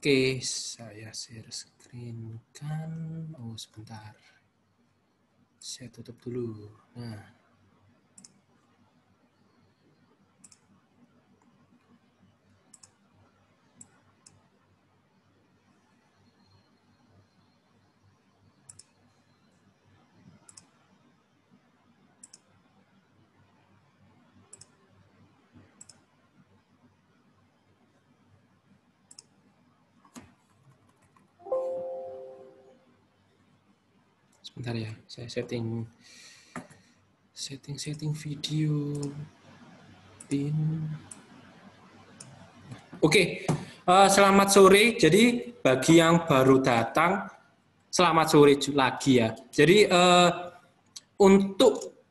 Oke, saya share screen kan. Oh, sebentar. Saya tutup dulu. Nah, sebentar ya. Saya setting video pin. Oke, selamat sore. Jadi bagi yang baru datang, selamat sore lagi ya. Jadi untuk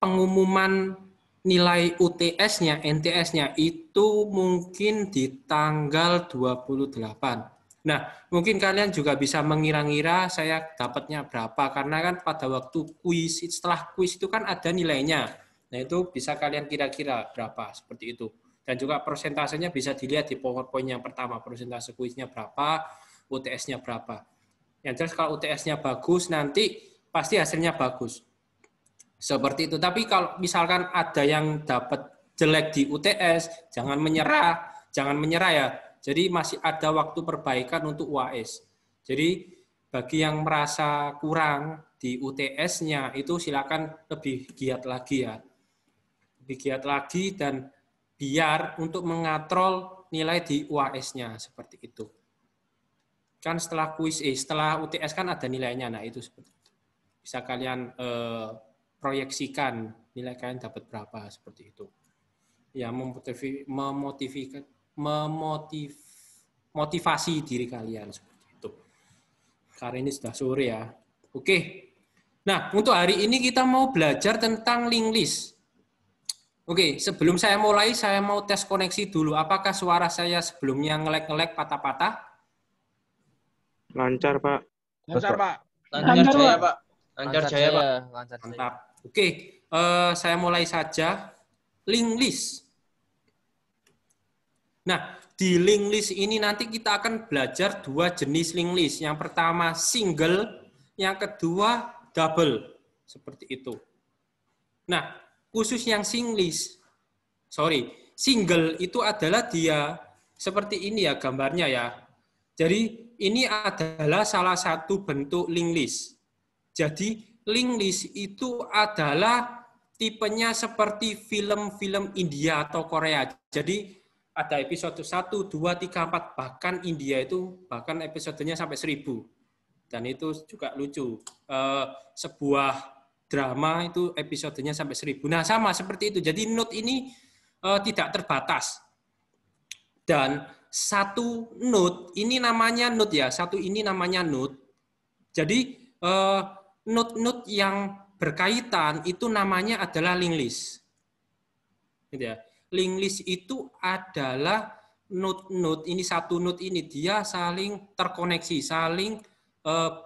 pengumuman nilai UTS-nya, NTS-nya itu mungkin di tanggal 28. Nah, mungkin kalian juga bisa mengira-ngira saya dapatnya berapa, karena kan pada waktu kuis, setelah kuis itu kan ada nilainya. Nah, itu bisa kalian kira-kira berapa, seperti itu. Dan juga persentasenya bisa dilihat di PowerPoint yang pertama, persentase kuisnya berapa, UTS-nya berapa. Yang jelas kalau UTS-nya bagus, nanti pasti hasilnya bagus. Seperti itu. Tapi kalau misalkan ada yang dapat jelek di UTS, jangan menyerah ya. Jadi masih ada waktu perbaikan untuk UAS. Jadi bagi yang merasa kurang di UTS-nya itu silakan lebih giat lagi ya. Lebih giat lagi dan biar untuk mengatrol nilai di UAS-nya seperti itu. Kan setelah setelah UTS kan ada nilainya. Nah, itu seperti itu. Bisa kalian proyeksikan nilai kalian dapat berapa seperti itu. Ya, memotivasi diri kalian seperti itu. Karena ini sudah sore ya. Oke. Nah, untuk hari ini kita mau belajar tentang link list. Oke, sebelum saya mulai, saya mau tes koneksi dulu. Apakah suara saya sebelumnya ngelek-ngelek patah-patah? Lancar, Pak. Lancar, Pak. Lancar jaya, Pak. Lancar jaya, Pak. Mantap. Oke, saya mulai saja. Link list. Nah, di link list ini nanti kita akan belajar dua jenis link list. Yang pertama single, yang kedua double. Seperti itu. Nah, khusus yang single itu adalah dia seperti ini ya gambarnya ya. Jadi ini adalah salah satu bentuk link list. Jadi link list itu adalah tipenya seperti film-film India atau Korea. Jadi ada episode 1, 2, 3, 4, bahkan India itu bahkan episodenya sampai 1000. Dan itu juga lucu. Sebuah drama itu episodenya sampai 1000. Nah, sama seperti itu. Jadi note ini tidak terbatas. Dan satu note ini namanya note ya. Satu ini namanya note. Jadi note-note yang berkaitan itu namanya adalah link list. Gitu ya. Link list itu adalah note-note ini, satu note ini dia saling terkoneksi, saling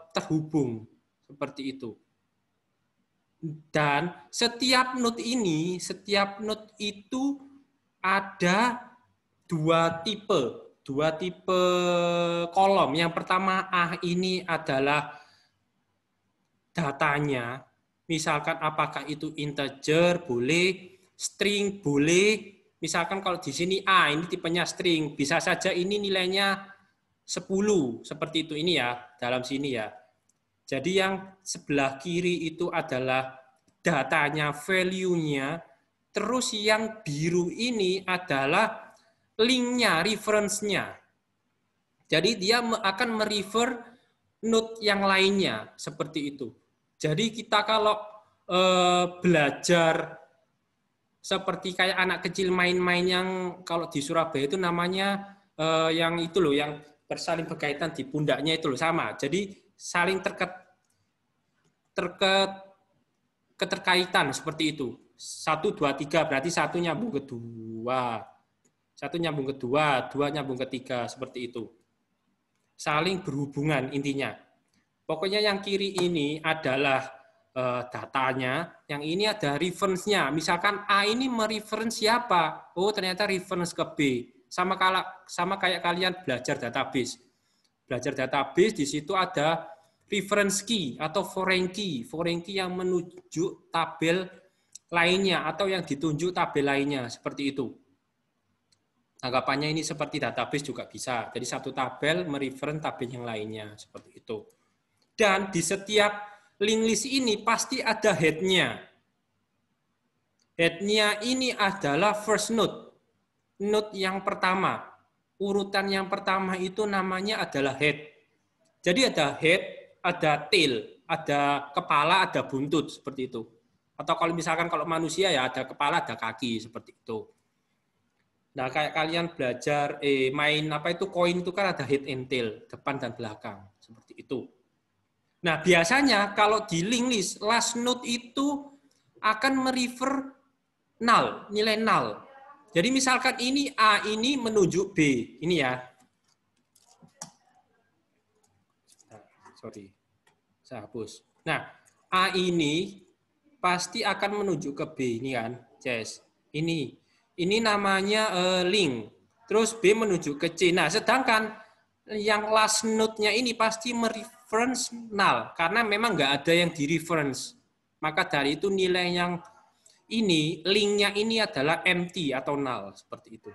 terhubung seperti itu. Dan setiap note itu ada dua tipe kolom. Yang pertama ini adalah datanya, misalkan apakah itu integer boleh, string boleh. Misalkan kalau di sini A ini tipenya string, bisa saja ini nilainya 10 seperti itu ini ya, dalam sini ya. Jadi yang sebelah kiri itu adalah datanya, value-nya. Terus yang biru ini adalah link-nya, reference-nya. Jadi dia akan merefer node yang lainnya seperti itu. Jadi kita kalau belajar seperti kayak anak kecil main-main yang kalau di Surabaya itu namanya yang itu loh, yang bersaling berkaitan di pundaknya itu loh, sama. Jadi saling keterkaitan seperti itu. 1, 2, 3 berarti satu nyambung ke dua. Satu nyambung ke dua, dua nyambung ke tiga, seperti itu. Saling berhubungan intinya. Pokoknya yang kiri ini adalah datanya, yang ini ada reference-nya. Misalkan A ini mereference siapa? Oh, ternyata reference ke B. sama kayak kalian belajar database. Belajar database di situ ada reference key atau foreign key. Foreign key yang menunjuk tabel lainnya atau yang ditunjuk tabel lainnya seperti itu. Anggapannya ini seperti database juga bisa. Jadi satu tabel mereference tabel yang lainnya seperti itu. Dan di setiap link list ini pasti ada head-nya. Head-nya ini adalah first node. Node yang pertama. Urutan yang pertama itu namanya adalah head. Jadi ada head, ada tail, ada kepala, ada buntut seperti itu. Atau kalau misalkan kalau manusia ya ada kepala, ada kaki seperti itu. Nah, kayak kalian belajar main apa itu koin itu kan ada head and tail, depan dan belakang seperti itu. Nah, biasanya kalau di link list last node itu akan merefer null, nilai null. Jadi misalkan ini A ini menunjuk B, ini ya. Sorry, saya hapus. Nah, A ini pasti akan menuju ke B, ini kan, Ces. Ini namanya link. Terus B menuju ke C. Nah, sedangkan yang last node-nya ini pasti mereference null, karena memang nggak ada yang di reference. Maka dari itu nilai yang ini, link-nya ini adalah empty atau null, seperti itu.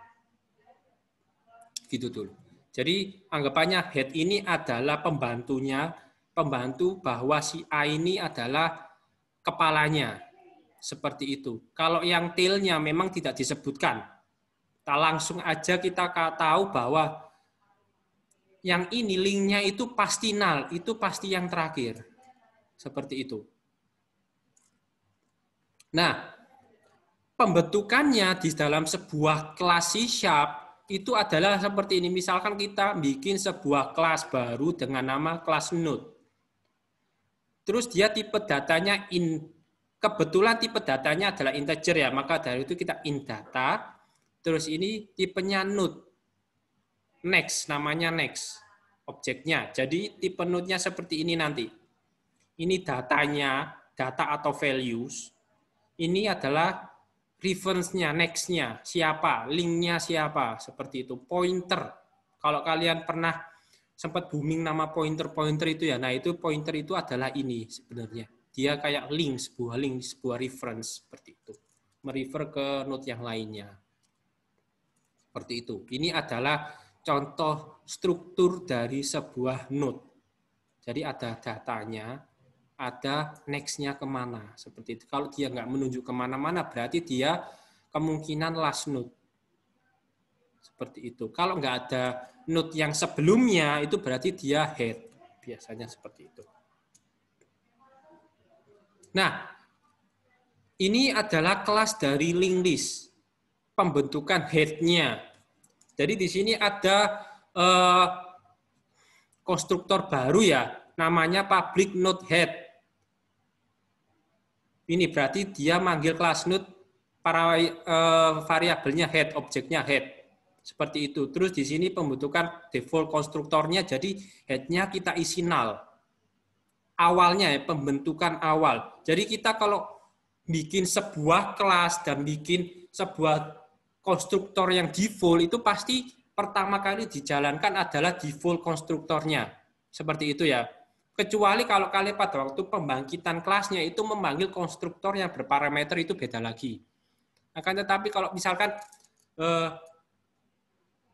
Gitu dulu. Jadi anggapannya head ini adalah pembantunya, pembantu bahwa si A ini adalah kepalanya. Seperti itu. Kalau yang tail-nya memang tidak disebutkan. Langsung aja kita tahu bahwa yang ini link-nya itu pasti null, itu pasti yang terakhir. Seperti itu. Nah, pembentukannya di dalam sebuah kelas C# itu adalah seperti ini. Misalkan kita bikin sebuah kelas baru dengan nama kelas node. Terus dia tipe datanya kebetulan tipe datanya adalah integer ya, maka dari itu kita int data. Terus ini tipenya node. Next, namanya next objeknya. Jadi tipe node-nya seperti ini nanti. Ini datanya, data atau values. Ini adalah reference-nya, next-nya, siapa, link-nya siapa, seperti itu. Pointer, kalau kalian pernah sempat booming nama pointer-pointer itu ya, nah itu pointer itu adalah ini sebenarnya. Dia kayak link, sebuah reference, seperti itu. Merefer ke node yang lainnya. Seperti itu. Ini adalah contoh struktur dari sebuah node. Jadi ada datanya, ada next-nya kemana. Seperti itu. Kalau dia nggak menunjuk kemana-mana, berarti dia kemungkinan last node. Seperti itu. Kalau nggak ada node yang sebelumnya, itu berarti dia head. Biasanya seperti itu. Nah, ini adalah kelas dari link list. Pembentukan head-nya. Jadi di sini ada konstruktor baru ya, namanya public node head. Ini berarti dia manggil kelas node para variabelnya head, objeknya head. Seperti itu. Terus di sini pembentukan default konstruktornya, jadi head-nya kita isi null. Awalnya ya, pembentukan awal. Jadi kita kalau bikin sebuah kelas dan bikin sebuah konstruktor yang default, itu pasti pertama kali dijalankan adalah default konstruktornya. Seperti itu ya. Kecuali kalau kalian pada waktu pembangkitan kelasnya itu memanggil konstruktor yang berparameter, itu beda lagi. Akan tetapi kalau misalkan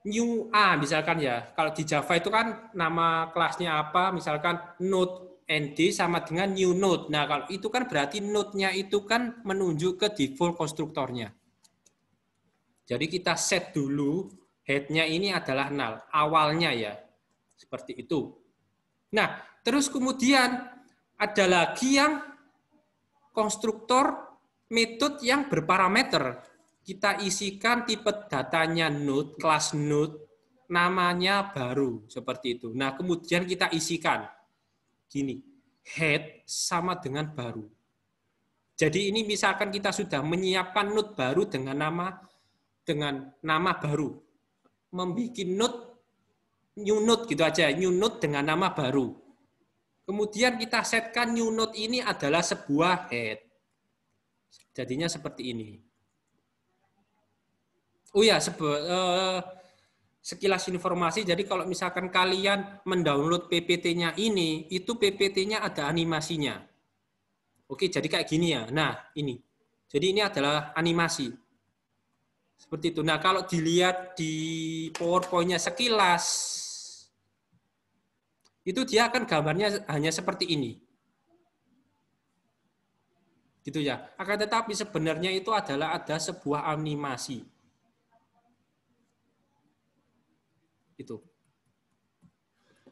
new A misalkan ya, kalau di Java itu kan nama kelasnya apa, misalkan node nd sama dengan new node. Nah kalau itu kan berarti node-nya itu kan menunjuk ke default konstruktornya. Jadi kita set dulu head-nya ini adalah null, awalnya ya, seperti itu. Nah, terus kemudian ada lagi yang konstruktor metode yang berparameter. Kita isikan tipe datanya node, kelas node, namanya baru, seperti itu. Nah, kemudian kita isikan gini, head sama dengan baru. Jadi ini misalkan kita sudah menyiapkan node baru dengan nama baru. Membuat node new node gitu aja, new node dengan nama baru. Kemudian kita setkan new node ini adalah sebuah head. Jadinya seperti ini. Oh ya, sekilas informasi. Jadi kalau misalkan kalian mendownload PPT-nya ini, itu PPT-nya ada animasinya. Oke, jadi kayak gini ya. Nah, ini. Jadi ini adalah animasi. Seperti itu. Nah, kalau dilihat di PowerPoint-nya sekilas, itu dia akan gambarnya hanya seperti ini. Gitu ya. Akan tetapi sebenarnya itu adalah ada sebuah animasi. Itu.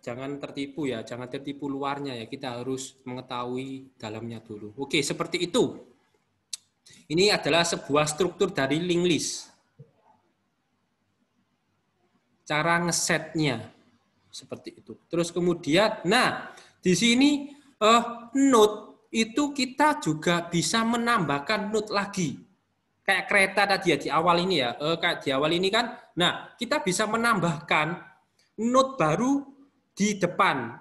Jangan tertipu ya, jangan tertipu luarnya ya. Kita harus mengetahui dalamnya dulu. Oke, seperti itu. Ini adalah sebuah struktur dari linked list. Cara ngesetnya seperti itu. Terus kemudian, nah di sini node itu kita juga bisa menambahkan node lagi. Kayak kereta tadi ya di awal ini ya, kayak di awal ini kan. Nah kita bisa menambahkan node baru di depan,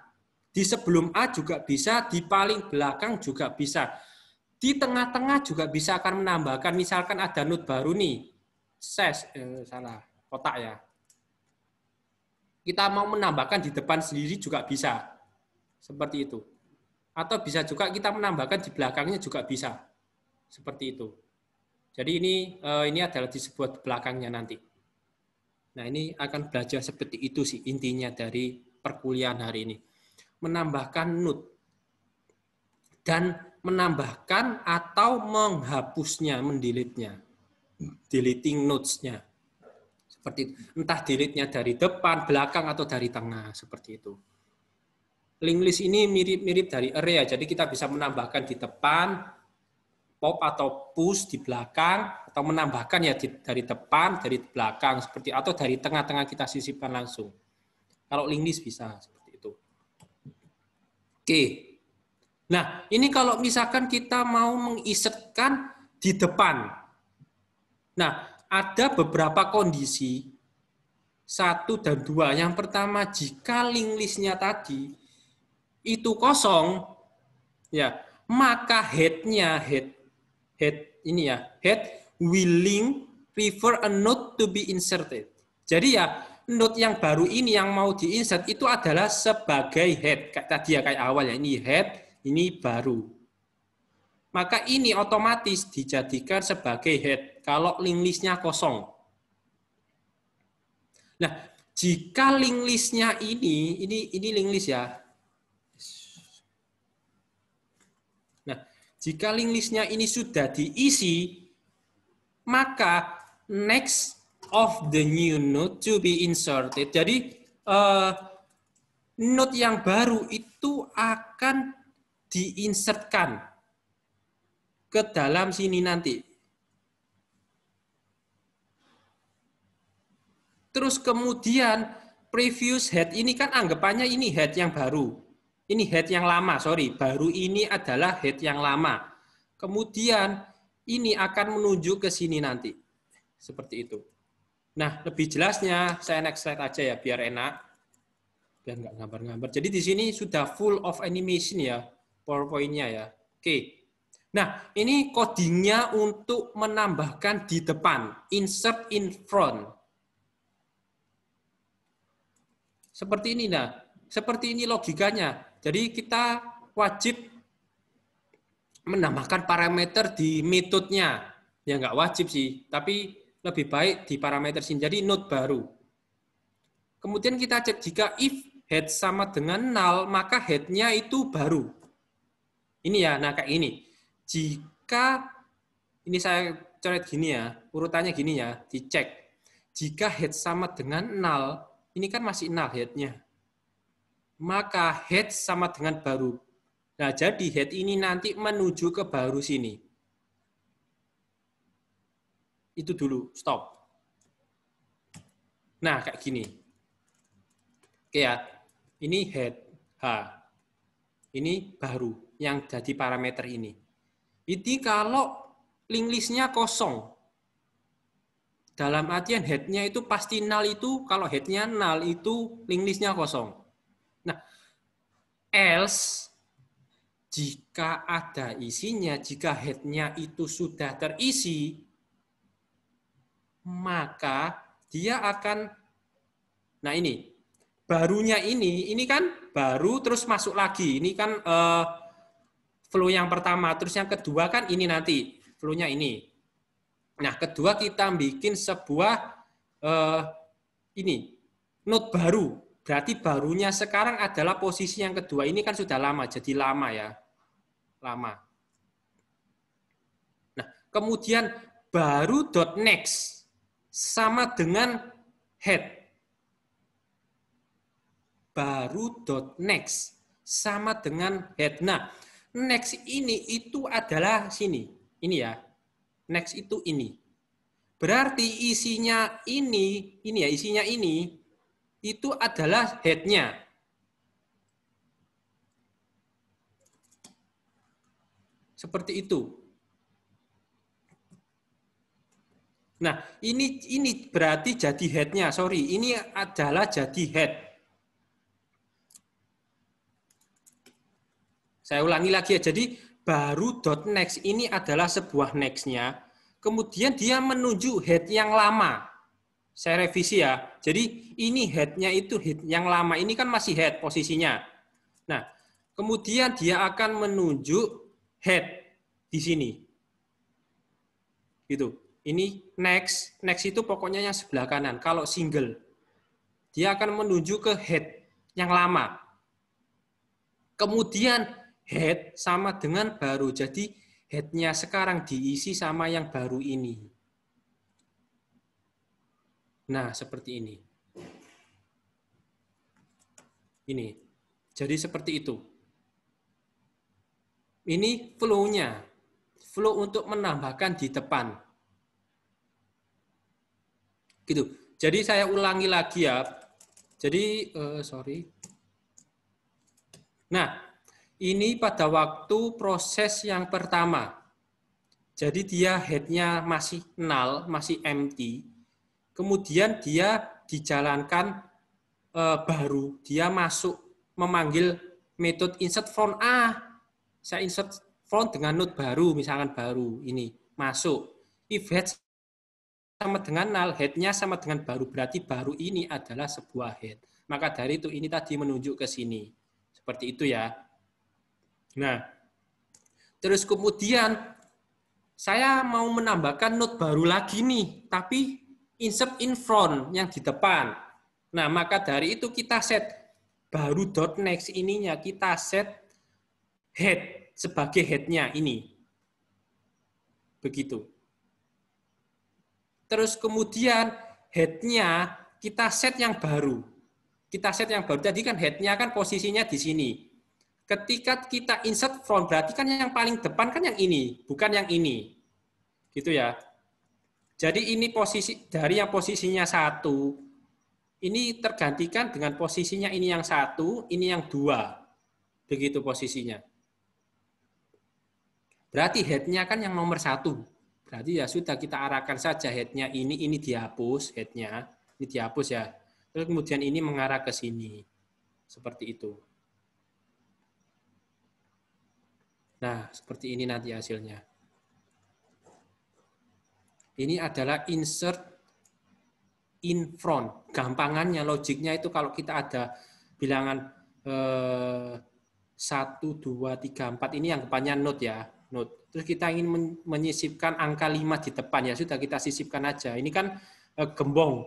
di sebelum A juga bisa, di paling belakang juga bisa, di tengah-tengah juga bisa akan menambahkan. Misalkan ada node baru nih, salah kotak ya. Kita mau menambahkan di depan sendiri juga bisa, seperti itu. Atau bisa juga kita menambahkan di belakangnya juga bisa, seperti itu. Jadi ini adalah disebut belakangnya nanti. Nah ini akan belajar seperti itu sih intinya dari perkuliahan hari ini. Menambahkan node dan menambahkan atau menghapusnya, mendelete-nya, deleting nodes-nya. Seperti itu. Entah delete-nya dari depan, belakang, atau dari tengah, seperti itu. Linked list ini mirip-mirip dari array ya, jadi kita bisa menambahkan di depan, pop atau push di belakang, atau menambahkan ya dari depan, dari belakang, seperti atau dari tengah-tengah kita sisipkan langsung. Kalau linked list bisa seperti itu. Oke. Nah, ini kalau misalkan kita mau menginsertkan di depan. Nah, ada beberapa kondisi 1 dan 2. Yang pertama, jika linked list-nya tadi itu kosong, ya, maka head-nya head ini ya, head willing prefer a node to be inserted. Jadi ya, node yang baru ini yang mau diinsert itu adalah sebagai head. Kayak tadi ya, kayak awal ya, ini head, ini baru. Maka ini otomatis dijadikan sebagai head kalau linked list-nya kosong. Nah, jika linked list-nya ini linked list ya. Nah, jika linked list-nya ini sudah diisi, maka next of the new node to be inserted. Jadi node yang baru itu akan diinsertkan ke dalam sini nanti. Terus kemudian previous head ini kan anggapannya ini head yang baru. Ini head yang lama, sorry. Baru ini adalah head yang lama. Kemudian ini akan menuju ke sini nanti. Seperti itu. Nah, lebih jelasnya saya next slide aja ya, biar enak. Biar nggak gambar-gambar. Jadi di sini sudah full of animation ya, PowerPoint-nya ya. Oke. Nah, ini codingnya untuk menambahkan di depan. Insert in front. Seperti ini, nah. Seperti ini logikanya. Jadi kita wajib menambahkan parameter di metodenya. Ya nggak wajib sih, tapi lebih baik di parameter sini. Jadi node baru. Kemudian kita cek jika if head sama dengan null, maka head-nya itu baru. Ini ya, nah kayak ini. Jika, ini saya coret gini ya, urutannya gini ya, dicek. Jika head sama dengan null, ini kan masih null head-nya. Maka head sama dengan baru. Nah, jadi head ini nanti menuju ke baru sini. Itu dulu, stop. Nah, kayak gini. Oke ya, ini head H. Ini baru yang jadi parameter ini. Ini kalau linked list-nya kosong. Dalam artian head-nya itu pasti null itu, kalau head-nya null itu linked list-nya kosong. Nah, else jika ada isinya, jika head-nya itu sudah terisi, maka dia akan Nah ini, barunya ini kan baru terus masuk lagi. Ini kan flow yang pertama, terus yang kedua kan ini nanti, flow-nya ini. Nah, kedua kita bikin sebuah ini, node baru. Berarti barunya sekarang adalah posisi yang kedua. Ini kan sudah lama, jadi lama ya. Lama. Nah, kemudian baru dot next sama dengan head. Baru dot next sama dengan head. Nah, next ini itu adalah sini. Ini ya. Next itu ini. Berarti isinya ini ya, isinya ini itu adalah head-nya. Seperti itu. Nah, ini berarti jadi head-nya. Sorry, ini adalah jadi head. Saya ulangi lagi ya. Jadi baru dot next ini adalah sebuah next-nya. Kemudian dia menuju head yang lama. Saya revisi ya. Jadi ini head-nya itu head yang lama. Ini kan masih head posisinya. Nah, kemudian dia akan menuju head di sini. Gitu. Ini next. Next itu pokoknya yang sebelah kanan. Kalau single, dia akan menuju ke head yang lama. Kemudian head sama dengan baru. Jadi head-nya sekarang diisi sama yang baru ini. Nah, seperti ini. Ini. Jadi seperti itu. Ini flow-nya. Flow untuk menambahkan di depan. Gitu. Jadi saya ulangi lagi ya. Jadi, sorry. Nah, ini pada waktu proses yang pertama. Jadi dia head-nya masih null, masih empty. Kemudian dia dijalankan baru, dia masuk memanggil metode insert from A. Saya insert from dengan node baru, misalkan baru ini masuk. If head sama dengan null, head-nya sama dengan baru, berarti baru ini adalah sebuah head. Maka dari itu ini tadi menunjuk ke sini. Seperti itu ya. Nah, terus kemudian saya mau menambahkan node baru lagi nih, tapi insert in front yang di depan. Nah, maka dari itu kita set baru dot next ininya kita set head sebagai head-nya ini. Begitu. Terus kemudian head-nya kita set yang baru. Kita set yang baru. Tadi kan head-nya kan posisinya di sini. Ketika kita insert front berarti kan yang paling depan kan yang ini, bukan yang ini. Gitu ya. Jadi ini posisi dari yang posisinya 1, ini tergantikan dengan posisinya ini yang 1, ini yang 2. Begitu posisinya. Berarti head-nya kan yang nomor 1. Berarti ya sudah kita arahkan saja head-nya ini dihapus, head-nya. Ini dihapus ya. Terus kemudian ini mengarah ke sini. Seperti itu. Nah, seperti ini nanti hasilnya. Ini adalah insert in front. Gampangannya, logiknya itu kalau kita ada bilangan 1, 2, 3, 4, ini yang depannya node ya. Node. Terus kita ingin menyisipkan angka 5 di depan, ya sudah kita sisipkan aja. Ini kan gerbong.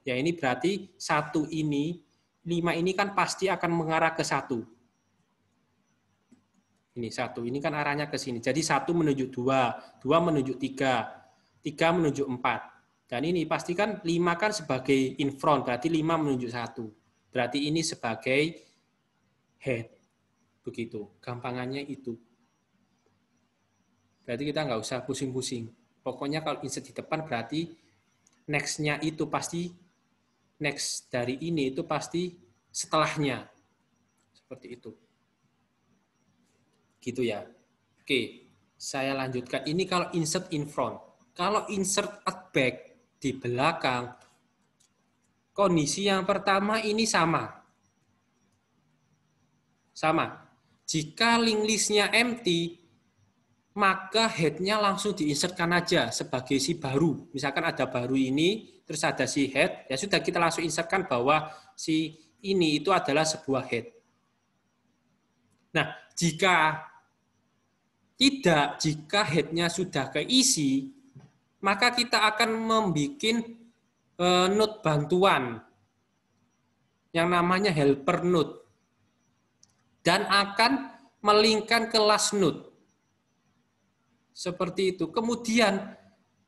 Ya ini berarti 1 ini, 5 ini kan pasti akan mengarah ke 1. Ini 1, ini kan arahnya ke sini. Jadi 1 menuju 2, 2 menuju 3, 3 menuju 4. Dan ini pastikan 5 kan sebagai in front, berarti 5 menuju 1. Berarti ini sebagai head. Begitu, gampangannya itu. Berarti kita nggak usah pusing-pusing. Pokoknya kalau insert di depan berarti next-nya itu pasti, next dari ini itu pasti setelahnya. Seperti itu. Gitu ya. Oke, saya lanjutkan. Ini kalau insert in front. Kalau insert at back di belakang, kondisi yang pertama ini sama. Sama. Jika link list-nya empty, maka head-nya langsung diinsertkan aja sebagai si baru. Misalkan ada baru ini, terus ada si head, ya sudah kita langsung insertkan bahwa si ini itu adalah sebuah head. Nah, jika tidak, jika head-nya sudah keisi, maka kita akan membuat node bantuan yang namanya helper node dan akan melingkan ke last node. Seperti itu. Kemudian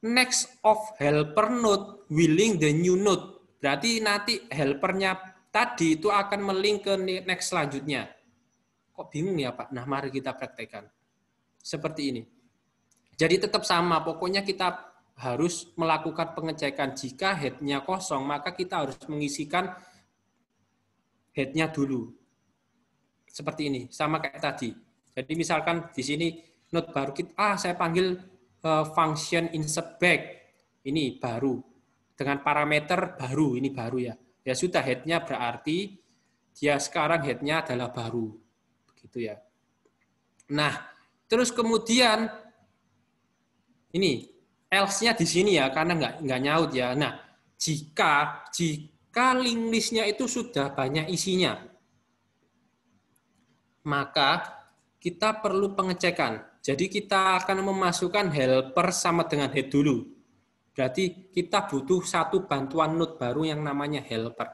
next of helper node will link the new node. Berarti nanti helpernya tadi itu akan melink ke next selanjutnya. Kok bingung ya Pak? Nah, mari kita praktekkan. Seperti ini. Jadi tetap sama, pokoknya kita harus melakukan pengecekan. Jika head-nya kosong, maka kita harus mengisikan head-nya dulu. Seperti ini, sama kayak tadi. Jadi misalkan di sini node baru kita, saya panggil function insert back. Ini baru. Dengan parameter baru, ini baru ya. Ya sudah, head-nya berarti dia sekarang head-nya adalah baru. Begitu ya. Nah, terus kemudian ini else-nya di sini ya, karena nggak nyaut ya. Nah, jika link list-nya itu sudah banyak isinya, maka kita perlu pengecekan. Jadi kita akan memasukkan helper sama dengan head dulu. Berarti kita butuh satu bantuan node baru yang namanya helper.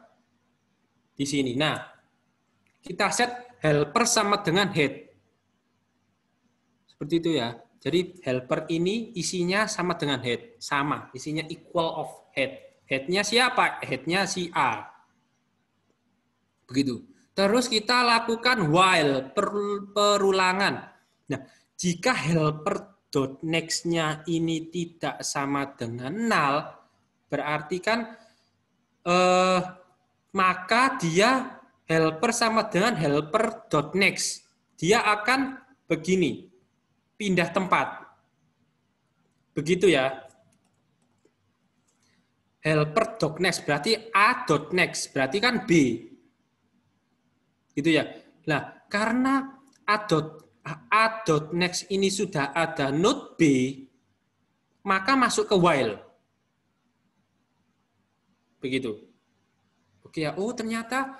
Di sini. Nah, kita set helper sama dengan head. Seperti itu ya. Jadi helper ini isinya sama dengan head. Sama, isinya equal of head. Head-nya siapa? Head-nya si A. Begitu. Terus kita lakukan while, perulangan. Nah, jika helper.next-nya ini tidak sama dengan null, berarti kan maka dia helper sama dengan helper.next. Dia akan begini, pindah tempat. Begitu ya. Helper.next berarti A.next, berarti kan B. Gitu ya. Nah, karena A.next ini sudah ada node B, maka masuk ke while. Begitu. Oke ya. Oh, ternyata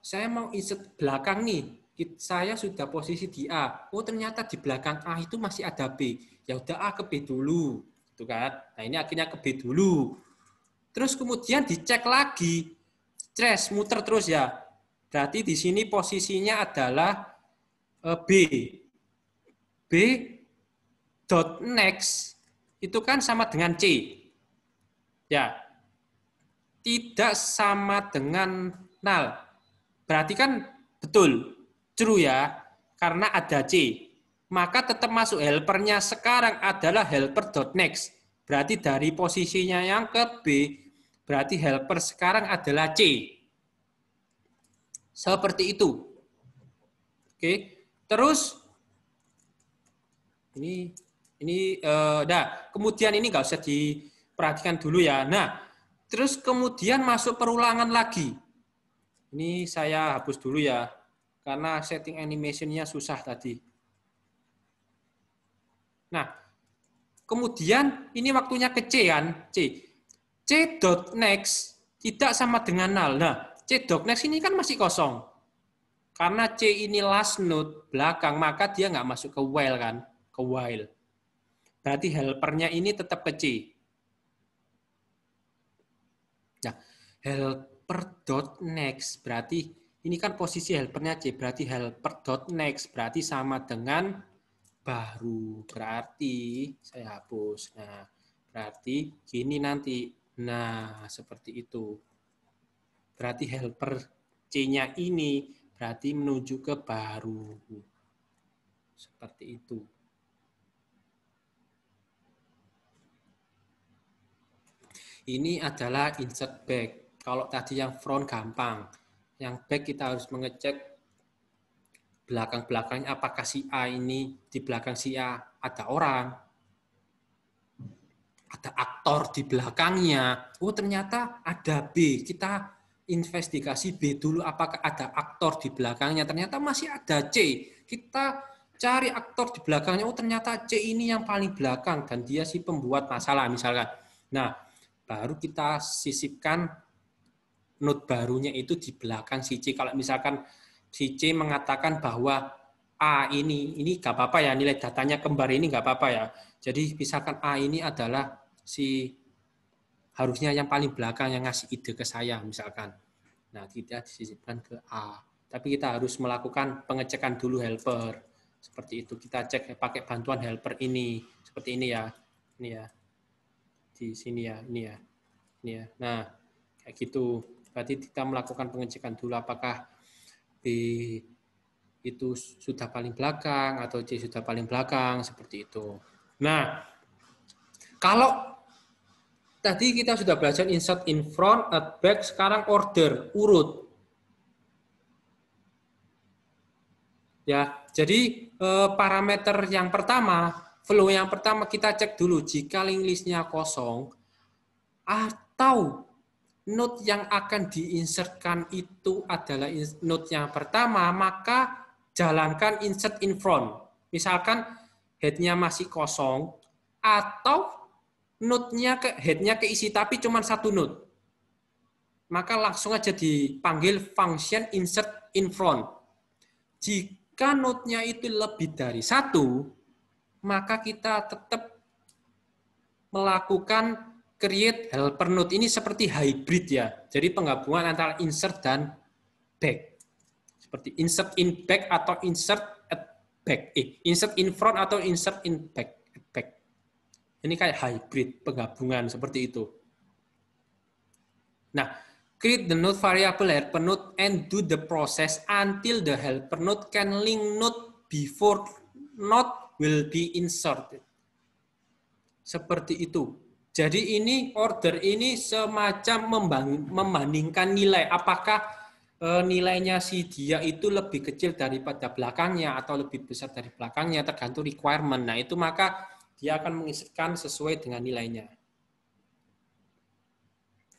saya mau insert belakang nih. Saya sudah posisi di A. Oh, ternyata di belakang A itu masih ada B. Ya udah A ke B dulu. Gitu kan. Nah, ini akhirnya ke B dulu. Terus kemudian dicek lagi. Stress, muter terus ya. Berarti di sini posisinya adalah B. B.next itu kan sama dengan C. Ya. Tidak sama dengan null. Berarti kan betul. True ya. Karena ada C. Maka tetap masuk helpernya sekarang adalah helper.next. Berarti dari posisinya yang ke B, berarti helper sekarang adalah C. Seperti itu. Oke, terus ini kemudian ini nggak usah diperhatikan dulu ya. Nah, terus kemudian masuk perulangan lagi. Ini saya hapus dulu ya, karena setting animation-nya susah tadi. Nah, kemudian ini waktunya ke C kan, C. C.next tidak sama dengan null. Nah, C.next ini kan masih kosong. Karena C ini last node belakang, maka dia nggak masuk ke while kan, ke while. Berarti helpernya ini tetap ke C. Nah, helper.next berarti ini kan posisi helpernya C, berarti helper.next berarti sama dengan baru. Berarti saya hapus. Nah, berarti gini nanti. Nah, seperti itu. Berarti helper C-nya ini berarti menuju ke baru. Seperti itu. Ini adalah insert back. Kalau tadi yang front gampang. Yang back kita harus mengecek belakang-belakangnya apakah si A ini di belakang si A ada orang. Ada aktor di belakangnya. Oh, ternyata ada B. Kita investigasi B dulu apakah ada aktor di belakangnya. Ternyata masih ada C. Kita cari aktor di belakangnya, oh ternyata C ini yang paling belakang dan dia si pembuat masalah misalkan. Nah, baru kita sisipkan node barunya itu di belakang si C. Kalau misalkan si C mengatakan bahwa A ini nggak apa-apa ya, nilai datanya kembar ini nggak apa-apa ya. Jadi misalkan A ini adalah si harusnya yang paling belakang yang ngasih ide ke saya misalkan. Nah, tidak disisipkan ke A. Tapi kita harus melakukan pengecekan dulu helper. Seperti itu, kita cek pakai bantuan helper ini. Seperti ini ya. Ini ya. Di sini ya, ini ya. Ini ya. Nah, kayak gitu. Berarti kita melakukan pengecekan dulu apakah B itu sudah paling belakang atau C sudah paling belakang, seperti itu. Nah, kalau tadi kita sudah belajar insert in front, at back, sekarang order, urut. Ya, jadi parameter yang pertama, flow yang pertama kita cek dulu jika link listnya kosong atau node yang akan diinsertkan itu adalah node yang pertama, maka jalankan insert in front. Misalkan head-nya masih kosong atau node-nya head-nya keisi tapi cuma satu node. Maka langsung aja dipanggil function insert in front. Jika node-nya itu lebih dari satu, maka kita tetap melakukan create helper node. Ini seperti hybrid ya. Jadi penggabungan antara insert dan back. Seperti insert in back atau insert at back. Insert in front atau insert in back. Ini kayak hybrid penggabungan seperti itu. Nah, create the node variable helper node and do the process until the helper node can link node before node will be inserted. Seperti itu. Jadi ini order ini semacam membandingkan nilai. Apakah nilainya si dia itu lebih kecil daripada belakangnya atau lebih besar dari belakangnya, tergantung requirement. Nah, itu maka dia akan menginsertkan sesuai dengan nilainya.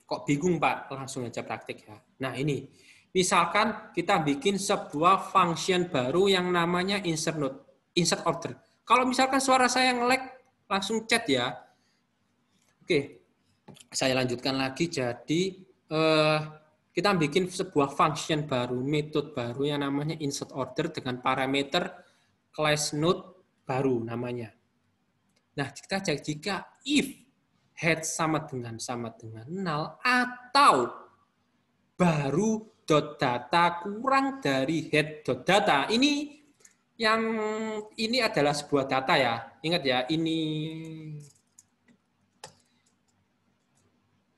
Kok bingung Pak? Langsung aja praktik ya. Nah ini, misalkan kita bikin sebuah function baru yang namanya insert node, insert order. Kalau misalkan suara saya nge-lag, langsung chat ya. Oke, saya lanjutkan lagi. Jadi kita bikin sebuah function baru, metode baru yang namanya insert order dengan parameter class node baru namanya. Nah kita cek jika if head sama dengan null atau baru dot data kurang dari head dot data. Ini adalah sebuah data ya. Ingat ya,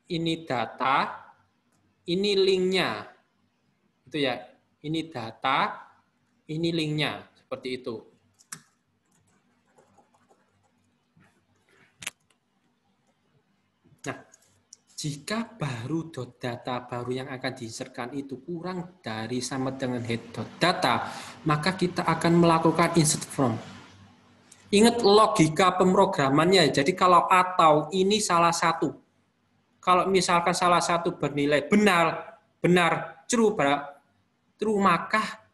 ini data, ini linknya. Itu ya. Ini data, ini linknya, seperti itu. Jika baru data baru yang akan diinsertkan itu kurang dari sama dengan head data, maka kita akan melakukan insert from. Ingat logika pemrogramannya. Jadi kalau atau ini salah satu. Kalau misalkan salah satu bernilai benar, true, maka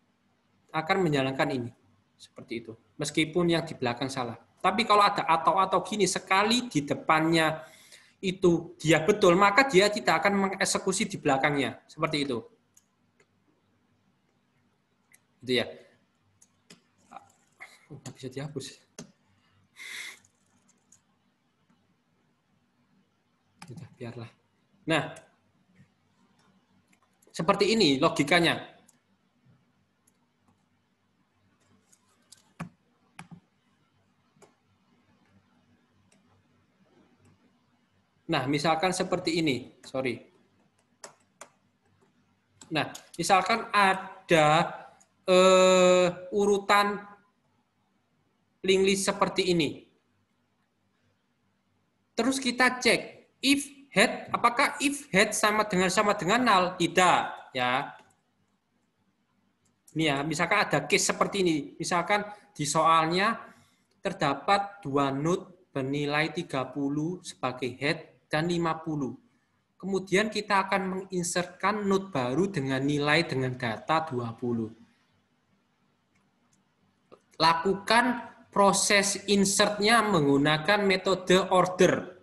akan menjalankan ini. Seperti itu. Meskipun yang di belakang salah. Tapi kalau ada atau gini, sekali di depannya itu dia betul, maka dia tidak akan mengeksekusi di belakangnya. Seperti itu. Itu ya. Nggak bisa dihapus. Udah, biarlah. Nah, seperti ini logikanya. Nah, misalkan seperti ini, sorry. Nah, misalkan ada urutan link list seperti ini. Terus kita cek if head, apakah if head sama dengan null? Tidak, ya. Ini ya, misalkan ada case seperti ini. Misalkan di soalnya terdapat dua node bernilai 30 sebagai head dan 50. Kemudian kita akan menginsertkan node baru dengan nilai dengan data 20. lakukan proses insert-nya menggunakan metode order.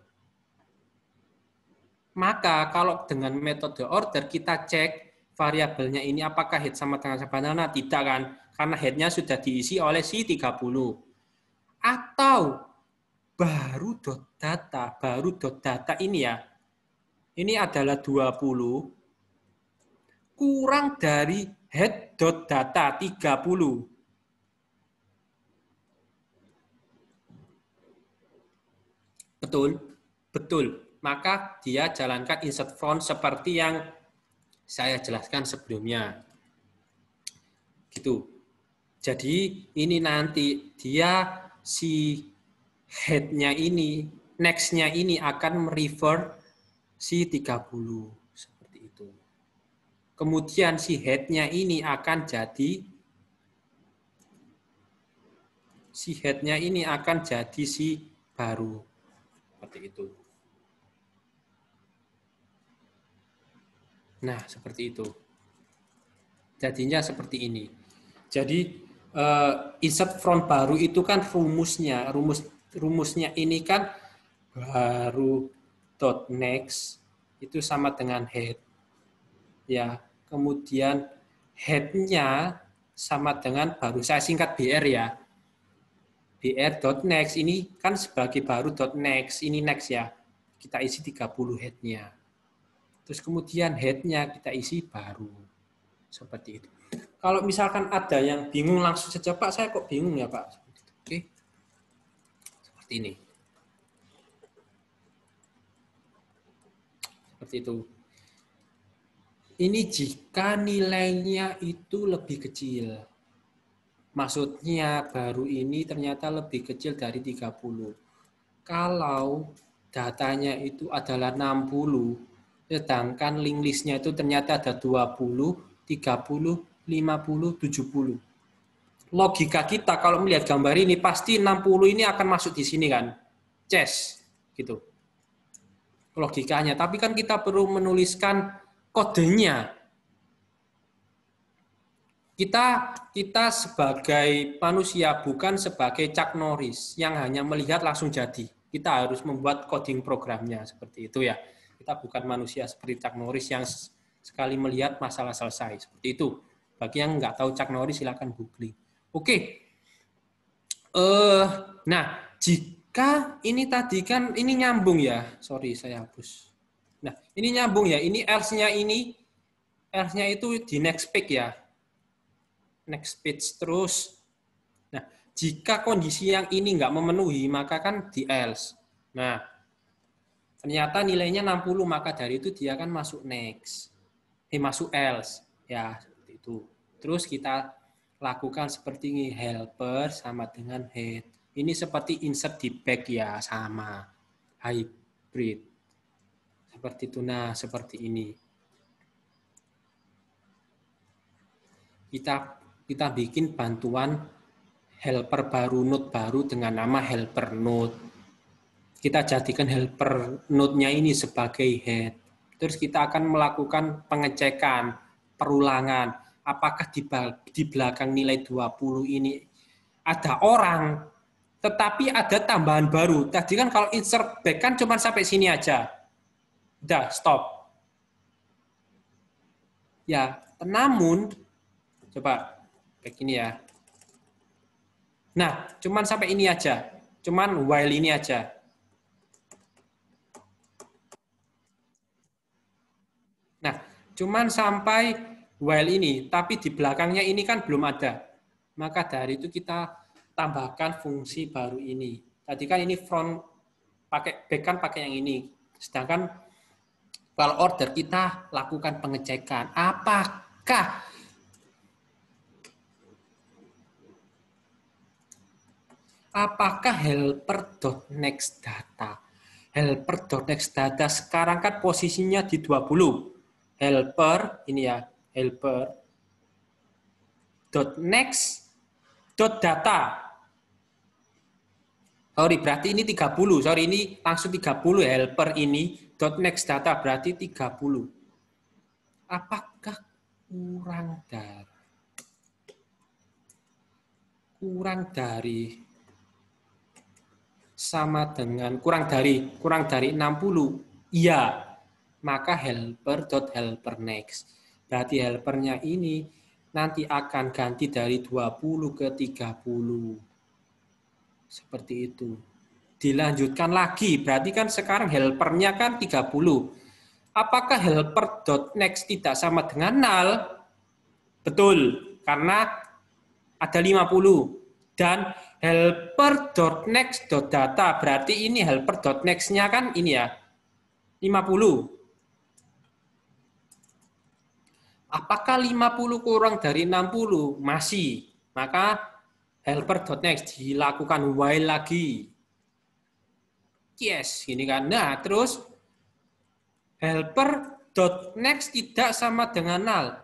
Maka kalau dengan metode order kita cek variabelnya ini apakah head sama dengan banana, tidak kan? Karena head-nya sudah diisi oleh si 30. Atau baru data ini ya. Ini adalah 20 kurang dari head.data 30. Betul, betul. Maka dia jalankan insert from seperti yang saya jelaskan sebelumnya. Gitu. Jadi ini nanti dia si head-nya ini, next-nya ini akan merefer si 30. Seperti itu. Kemudian si head-nya ini akan jadi si baru. Seperti itu. Nah, seperti itu. Jadinya seperti ini. Jadi insert from baru itu kan rumusnya ini kan baru dot next itu sama dengan head. Ya, kemudian head-nya sama dengan baru, saya singkat BR ya. BR.next ini kan sebagai baru .next, ini next ya. Kita isi 30 head-nya. Terus kemudian head-nya kita isi baru. Seperti itu. Kalau misalkan ada yang bingung langsung saja, Pak, saya kok bingung ya, Pak. Oke. Seperti ini. Seperti itu. Ini jika nilainya itu lebih kecil. Maksudnya baru ini ternyata lebih kecil dari 30. Kalau datanya itu adalah 60, sedangkan link listnya itu ternyata ada 20, 30, 50, 70. Logika kita kalau melihat gambar ini, pasti 60 ini akan masuk di sini kan. Ces, gitu. Logikanya. Tapi kan kita perlu menuliskan kodenya. Kita sebagai manusia bukan sebagai Chuck Norris yang hanya melihat langsung jadi. Kita harus membuat coding programnya seperti itu ya. Kita bukan manusia seperti Chuck Norris yang sekali melihat masalah selesai seperti itu. Bagi yang nggak tahu Chuck Norris silakan googling. Oke. Nah, jika ini tadi kan ini nyambung ya. Sorry saya hapus. Nah, ini nyambung ya. Ini else-nya itu di next page ya. Next page terus. Nah, jika kondisi yang ini nggak memenuhi, maka kan di else. Nah, ternyata nilainya 60, maka dari itu dia akan masuk next. Masuk else. Ya, seperti itu. Terus kita lakukan seperti ini, helper sama dengan head. Ini seperti insert di back ya, sama. Hybrid. Seperti itu, nah seperti ini. Kita bikin bantuan helper baru, node baru dengan nama helper node. Kita jadikan helper node-nya ini sebagai head. Terus kita akan melakukan pengecekan, perulangan. Apakah di belakang nilai 20 ini ada orang, tetapi ada tambahan baru. Tadi kan kalau insert back kan cuma sampai sini aja. Udah, stop. Ya, namun, coba kayak gini ya. Nah, cuman sampai ini aja. Cuman while ini aja. Nah, cuman sampai while ini, tapi di belakangnya ini kan belum ada. Maka dari itu kita tambahkan fungsi baru ini. Tadi kan ini front pakai back kan pakai yang ini. Sedangkan kalau order kita lakukan pengecekan apakah helper.nextData. Helper.nextData sekarang kan posisinya di 20. Helper, ini ya, helper.next.data. Sorry, berarti ini 30. Sorry, ini langsung 30 helper ini .nextData berarti 30. Apakah kurang dari kurang dari sama dengan kurang dari 60, iya, maka helper.helper next. Berarti helpernya ini nanti akan ganti dari 20 ke 30. Seperti itu. Dilanjutkan lagi, berarti kan sekarang helpernya kan 30. Apakah helper.next tidak sama dengan null? Betul, karena ada 50. Dan helper.next.data, berarti ini helper.next-nya kan ini ya, 50. Apakah 50 kurang dari 60? Masih. Maka helper.next dilakukan while lagi. Yes, gini kan. Nah, terus helper.next tidak sama dengan null.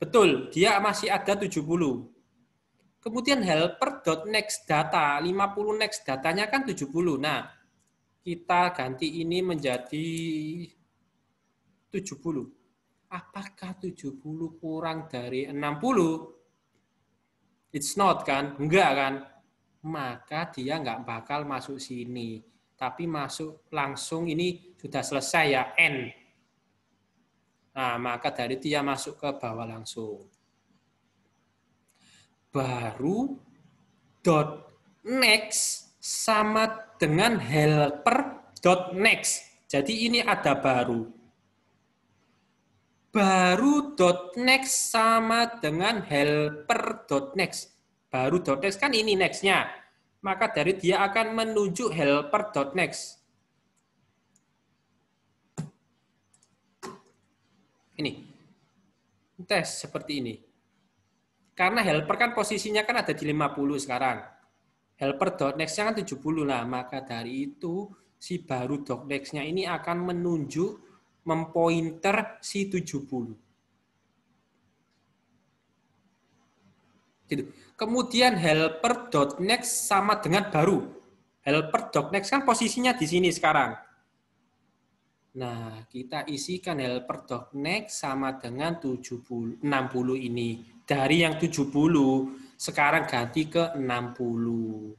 Betul, dia masih ada 70. Kemudian helper.next data, 50 next datanya kan 70. Nah, kita ganti ini menjadi 70. Apakah 70 kurang dari 60? It's not kan? Enggak kan? Maka dia nggak bakal masuk sini. Tapi masuk langsung ini sudah selesai ya, N. Nah, maka dari dia masuk ke bawah langsung. Baru dot next sama dengan helper dot next. Jadi ini ada baru. Baru dot next sama dengan helper dot next. Baru dot next kan ini next-nya. Maka dari dia akan menuju helper dot next. Ini. Tes seperti ini. Karena helper kan posisinya kan ada di 50 sekarang. Helper.next-nya kan 70 lah. Maka dari itu si baru .next-nya ini akan menunjuk mempointer si 70. Gitu. Kemudian helper.next sama dengan baru. Helper.next kan posisinya di sini sekarang. Nah, kita isikan helper.next sama dengan 60 ini. Dari yang 70, sekarang ganti ke 60.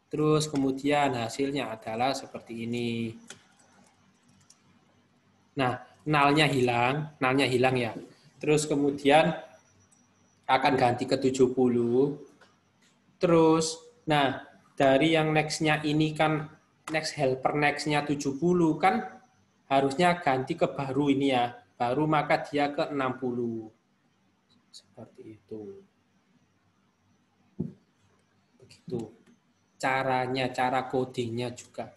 Terus kemudian hasilnya adalah seperti ini. Nah, null-nya hilang ya. Terus kemudian akan ganti ke 70. Terus, nah, dari yang next-nya ini kan, next helper next-nya 70 kan harusnya ganti ke baru ini ya. Baru maka dia ke 60. Seperti itu. Begitu. Caranya, cara codingnya juga.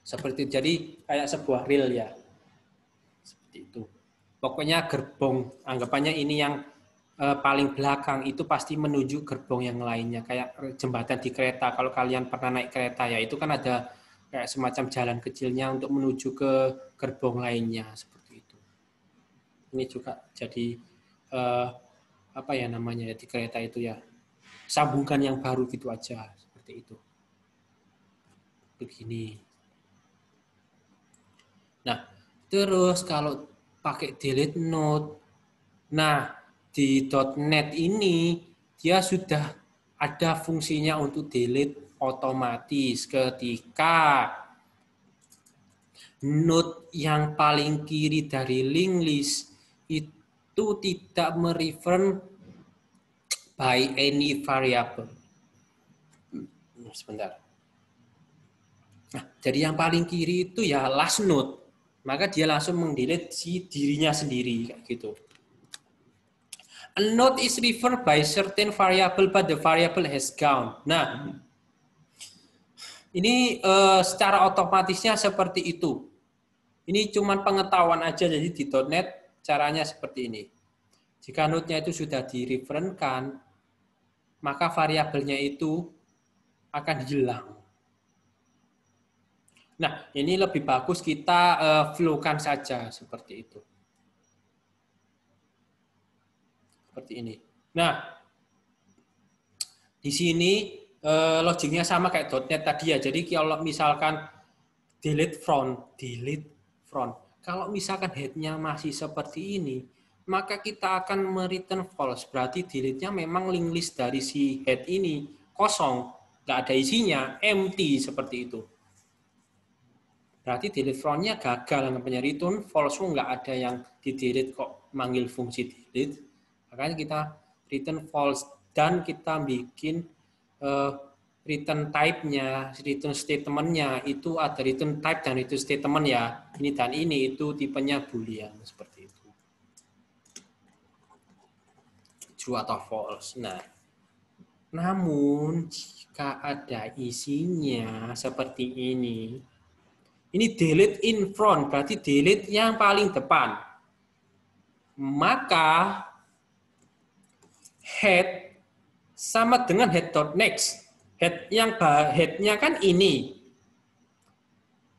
Seperti itu. Jadi kayak sebuah reel ya. Seperti itu. Pokoknya gerbong, anggapannya ini yang paling belakang itu pasti menuju gerbong yang lainnya. Kayak jembatan di kereta. Kalau kalian pernah naik kereta ya, itu kan ada kayak semacam jalan kecilnya untuk menuju ke gerbong lainnya. Ini juga jadi apa ya namanya ya di kereta itu ya, sambungan yang baru gitu aja, seperti itu. Begini. Nah, terus kalau pakai delete node, nah di .NET ini dia sudah ada fungsinya untuk delete otomatis ketika node yang paling kiri dari linked list itu tidak merefer by any variable. Sebentar. Nah, jadi yang paling kiri itu ya last node. Maka dia langsung mendelete si dirinya sendiri kayak gitu. A node is referred by certain variable but the variable has gone. Nah, ini secara otomatisnya seperti itu. Ini cuma pengetahuan aja, jadi di .NET caranya seperti ini. Jika node-nya itu sudah direferenkan, maka variabelnya itu akan hilang. Nah, ini lebih bagus kita flow-kan saja seperti itu. Seperti ini. Nah, di sini logiknya sama kayak .NET tadi ya. Jadi kalau misalkan delete front. Kalau misalkan head-nya masih seperti ini, maka kita akan return false. Berarti delete-nya memang link list dari si head ini kosong, nggak ada isinya, empty seperti itu. Berarti delete from-nya gagal, namanya return false, nggak ada yang di delete kok manggil fungsi delete. Makanya kita return false dan kita bikin return type-nya, return statement-nya itu ada return type dan return statement ya. Ini dan ini itu tipenya boolean seperti itu. True atau false. Nah, namun jika ada isinya seperti ini delete in front, berarti delete yang paling depan. Maka head sama dengan head.next. Head-nya kan ini.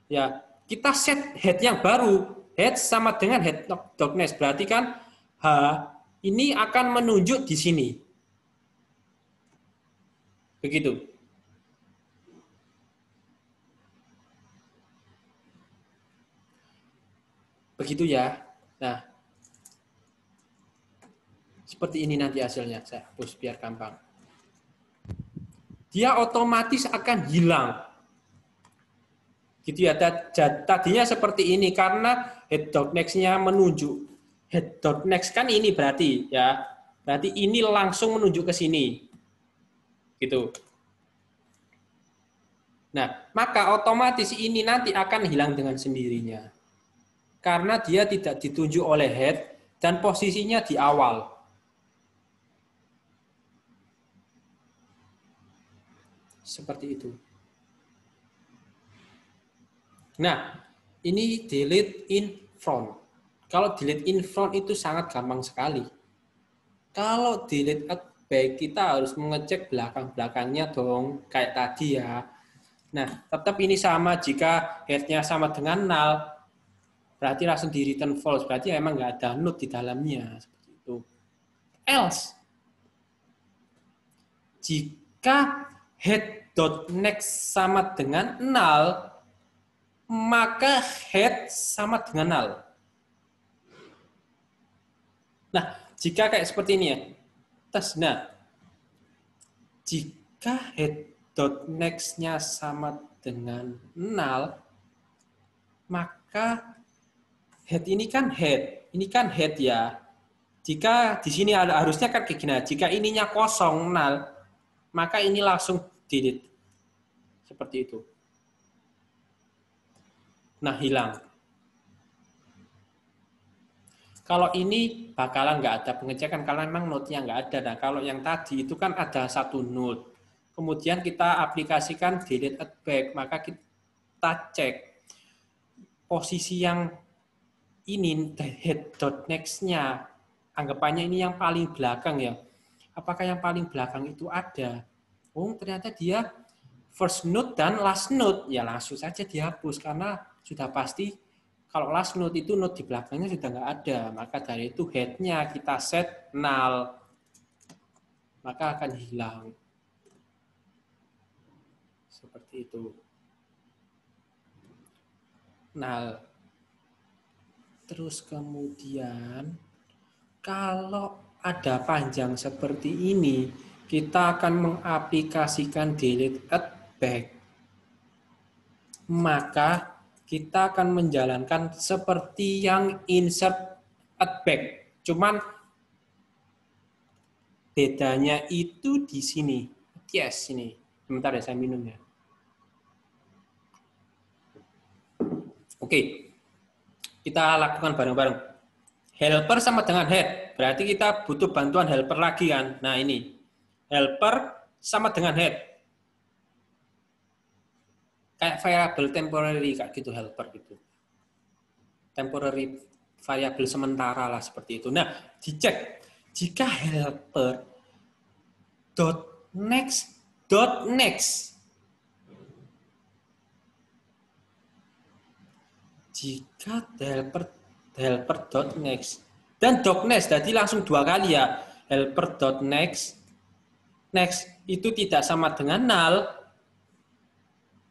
Ya, kita set head yang baru. Head sama dengan head.next. Berarti kan ini akan menunjuk di sini. Begitu. Begitu ya. Nah, seperti ini nanti hasilnya. Saya hapus biar gampang. Dia otomatis akan hilang. Gitu ya. Tadinya seperti ini karena head.next-nya menunjuk. Head.next kan ini berarti ya. Berarti ini langsung menunjuk ke sini. Gitu. Nah, maka otomatis ini nanti akan hilang dengan sendirinya. Karena dia tidak ditunjuk oleh head dan posisinya di awal. Seperti itu. Nah, ini delete in front. Kalau delete in front itu sangat gampang sekali. Kalau delete at back, kita harus mengecek belakang-belakangnya dong, kayak tadi ya. Nah, tetap ini sama jika head-nya sama dengan null, berarti langsung di return false, berarti emang nggak ada node di dalamnya. Seperti itu. Else, jika head.next sama dengan null, maka head sama dengan null. Nah, jika kayak seperti ini ya, nah, jika head.next-nya sama dengan null, maka head ini kan head ya. Jika di sini harusnya kan kayak gini, jika ininya kosong null, maka ini langsung delete. Seperti itu. Nah, hilang. Kalau ini bakalan nggak ada pengecekan karena memang node-nya nggak ada. Nah, kalau yang tadi itu kan ada satu node. Kemudian kita aplikasikan delete at back, maka kita cek posisi yang ini head.next-nya, anggapannya ini yang paling belakang ya. Apakah yang paling belakang itu ada? Oh, ternyata dia first node dan last node. Ya langsung saja dihapus karena sudah pasti kalau last node itu node di belakangnya sudah nggak ada. Maka dari itu head-nya kita set null. Maka akan hilang. Seperti itu. Null. Terus kemudian kalau ada panjang seperti ini, kita akan mengaplikasikan delete at back. Maka kita akan menjalankan seperti yang insert at back. Cuman bedanya itu di sini. Yes, ini. Sebentar ya, saya minum ya. Oke. Kita lakukan bareng-bareng. Helper sama dengan head. Berarti kita butuh bantuan helper lagi kan. Nah ini. Helper sama dengan head. Kayak variable temporary kayak gitu helper gitu. Temporary variable sementara lah seperti itu. Nah, dicek jika helper .next jika helper.next dan .next jadi langsung dua kali ya. Helper.next itu tidak sama dengan null,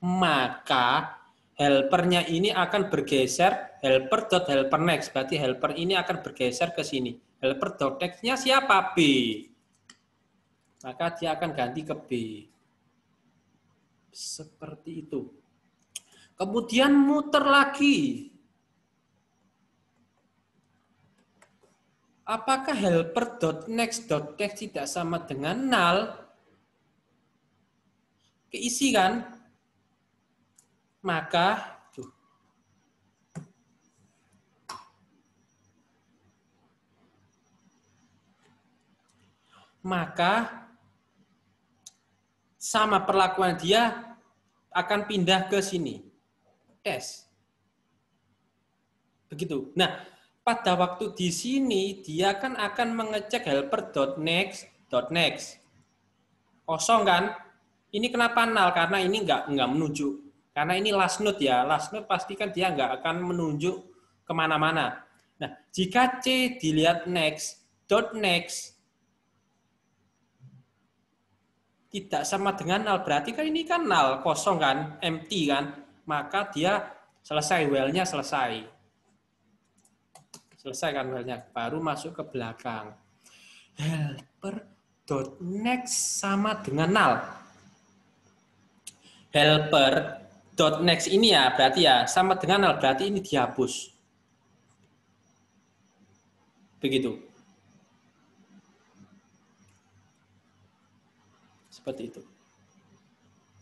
maka helpernya ini akan bergeser helper.helperNext. Berarti helper ini akan bergeser ke sini. Helper.next-nya siapa? B. Maka dia akan ganti ke B. Seperti itu. Kemudian muter lagi. Apakah helper.next.text tidak sama dengan null? Keisi kan? Maka sama perlakuan dia akan pindah ke sini. Tes. Begitu. Nah, pada waktu di sini dia kan akan mengecek helper.next.next. Kosong kan? Ini kenapa null? Karena ini nggak menunjuk. Karena ini last node ya. Last node pasti kan dia nggak akan menunjuk kemana-mana. Nah, jika C dilihat next.next tidak sama dengan null, berarti kan ini kan null, kosong kan, empty kan, maka dia selesai, while-nya selesai. Selesai kan while-nya, baru masuk ke belakang. Helper.next sama dengan null. Helper.next ini ya, berarti ya, sama dengan null, berarti ini dihapus. Begitu. Seperti itu.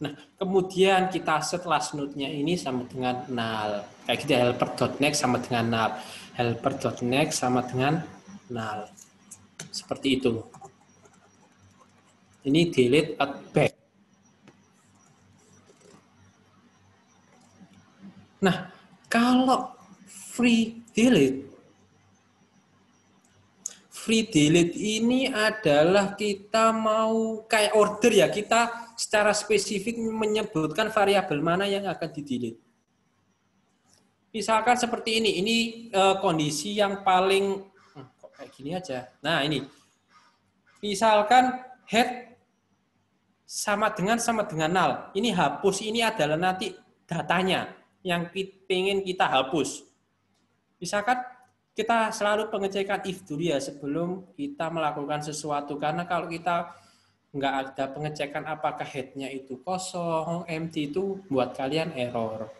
Nah, kemudian kita set last node-nya ini sama dengan null. Kayak gitu, helper.next sama dengan null. Helper.next sama dengan null. Seperti itu. Ini delete at back. Nah, kalau free delete ini adalah kita mau kayak order ya, kita secara spesifik menyebutkan variabel mana yang akan di-delete. Misalkan seperti ini kondisi yang paling kok kayak gini aja. Nah, ini. Misalkan head sama dengan null. Ini hapus, ini adalah nanti datanya yang pengen kita hapus. Misalkan kita selalu pengecekan if dulu ya sebelum kita melakukan sesuatu. Karena kalau kita nggak ada pengecekan apakah head-nya itu kosong, empty, itu buat kalian error.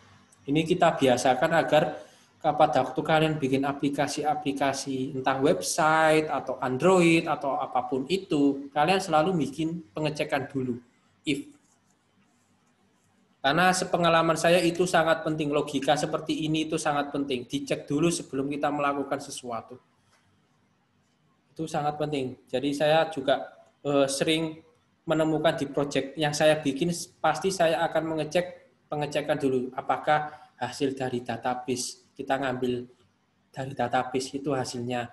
Ini kita biasakan agar pada waktu kalian bikin aplikasi-aplikasi entah website atau Android atau apapun itu, kalian selalu bikin pengecekan dulu if. Karena sepengalaman saya itu sangat penting, logika seperti ini itu sangat penting. Dicek dulu sebelum kita melakukan sesuatu. Itu sangat penting. Jadi saya juga sering menemukan di project yang saya bikin, pasti saya akan pengecekan dulu. Apakah hasil dari database, kita ngambil dari database itu hasilnya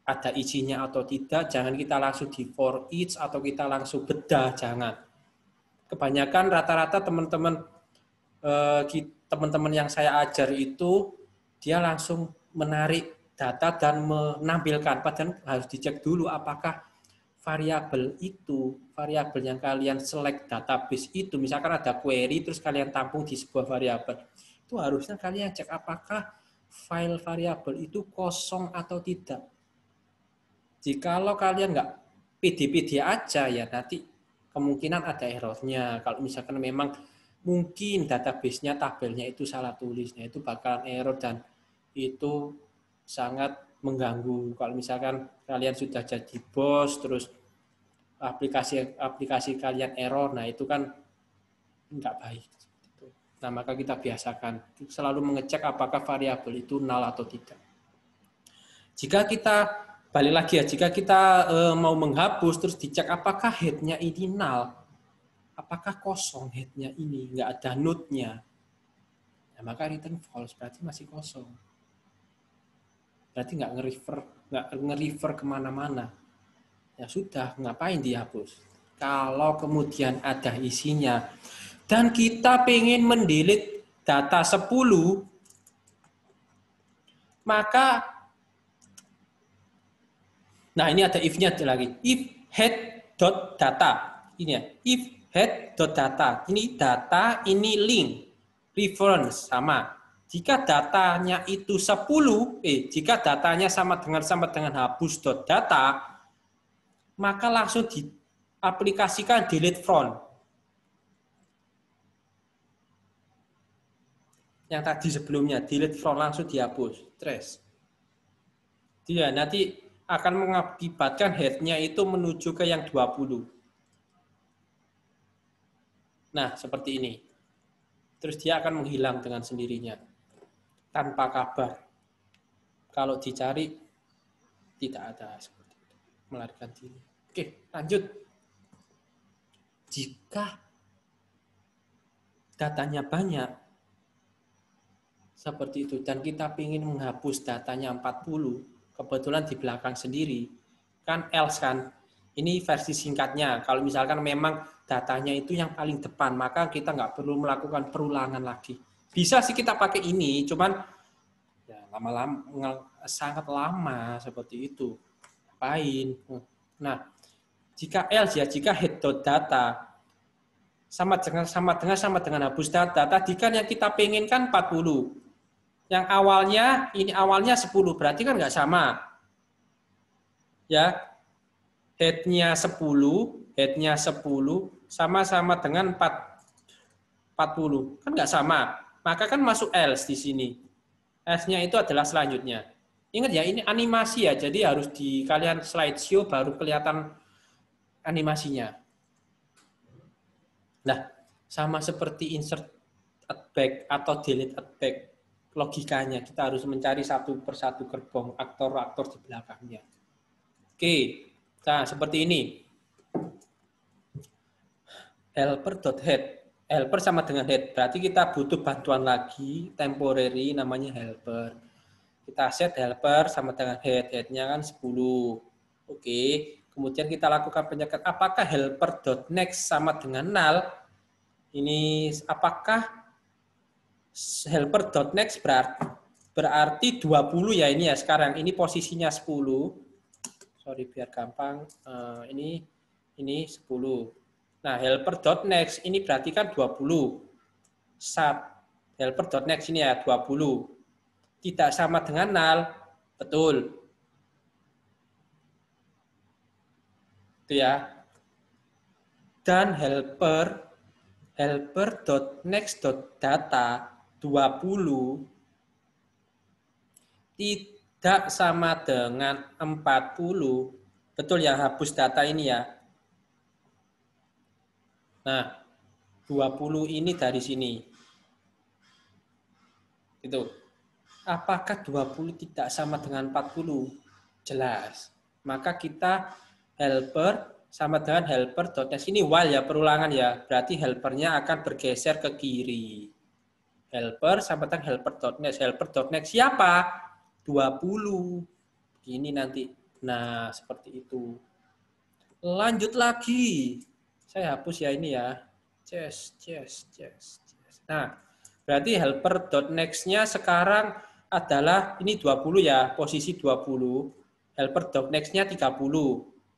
ada isinya atau tidak. Jangan kita langsung di for each atau kita langsung bedah, jangan. Kebanyakan rata-rata teman-teman yang saya ajar itu dia langsung menarik data dan menampilkan, padahal harus dicek dulu apakah variabel yang kalian select database itu, misalkan ada query terus kalian tampung di sebuah variabel, itu harusnya kalian cek apakah file variabel itu kosong atau tidak. Jikalau kalian nggak pede-pede aja ya nanti kemungkinan ada errornya. Kalau misalkan memang mungkin database-nya, tabelnya itu salah tulisnya, itu bakalan error dan itu sangat mengganggu. Kalau misalkan kalian sudah jadi bos, terus aplikasi kalian error, nah itu kan nggak baik. Nah, maka kita biasakan selalu mengecek apakah variabel itu null atau tidak. Jika kita balik lagi ya, jika kita mau menghapus terus dicek apakah head-nya ini null, apakah kosong head-nya ini, nggak ada node-nya, nah, maka return false, berarti masih kosong. Berarti nggak nge-refer kemana-mana. Ya sudah, ngapain dihapus? Kalau kemudian ada isinya, dan kita pengen mendelete data 10, maka nah, ini ada if-nya lagi. If head.data. Ini ya. If head.data. Ini data, ini link. Reference sama. Jika datanya itu 10, jika datanya sama dengan hapus data, maka langsung diaplikasikan delete from. Yang tadi sebelumnya, delete from langsung dihapus. Trace. Dia nanti akan mengakibatkan head-nya itu menuju ke yang 20. Nah, seperti ini. Terus dia akan menghilang dengan sendirinya. Tanpa kabar. Kalau dicari, tidak ada seperti itu. Melarikan diri. Oke, lanjut. Jika datanya banyak, seperti itu, dan kita ingin menghapus datanya 40, kebetulan di belakang sendiri, kan else kan, ini versi singkatnya. Kalau misalkan memang datanya itu yang paling depan, maka kita nggak perlu melakukan perulangan lagi. Bisa sih kita pakai ini, cuman ya lama-lama sangat lama seperti itu. Ngapain? Nah, jika else ya, jika head.data sama dengan hapus data, tadi kan yang kita pengen kan 40. Yang awalnya 10, berarti kan nggak sama. Ya, head-nya 10 sama-sama dengan 40. Kan nggak sama. Maka kan masuk else di sini. Else-nya itu adalah selanjutnya. Ingat ya, ini animasi ya, jadi harus di kalian slideshow baru kelihatan animasinya. Nah, sama seperti insert at back atau delete at back. Logikanya kita harus mencari satu persatu gerbong aktor-aktor di belakangnya. Oke, nah seperti ini. Helper.head. Helper sama dengan head. Berarti kita butuh bantuan lagi, temporary namanya helper. Kita set helper sama dengan head. Head-nya kan 10. Oke, kemudian kita lakukan penyekat. Apakah helper.next sama dengan null? Ini apakah helper.next berarti 20 ya ini ya sekarang. Ini posisinya 10. Sorry biar gampang. Ini 10. Nah, helper.next ini berarti kan 20. Helper.next ini ya 20. Tidak sama dengan null. Betul. Itu ya. Dan helper.next.data 20 tidak sama dengan 40. Betul yang hapus data ini ya. Nah, 20 ini dari sini. Itu. Apakah 20 tidak sama dengan 40? Jelas. Maka kita helper sama dengan helper.next. Ini while ya, perulangan ya. Berarti helpernya akan bergeser ke kiri. Helper sama dengan helper.next. Helper.next siapa? 20. Ini nanti. Nah, seperti itu. Lanjut lagi. Saya hapus ya ini ya. Yes. Nah, berarti helper.next-nya sekarang adalah ini 20 ya, posisi 20. Helper.next-nya 30.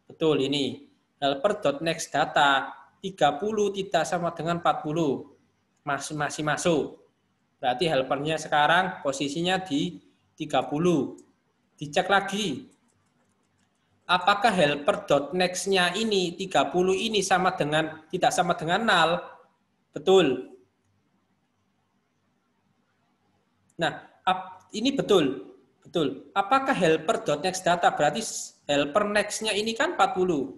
Betul ini. Helper.next data 30 tidak sama dengan 40. Masih masuk. Berarti helpernya sekarang posisinya di 30. Dicek lagi. Apakah helper.next-nya ini 30 ini tidak sama dengan null? Betul. Nah, ini betul. Apakah helper.next data berarti helper next-nya ini kan 40?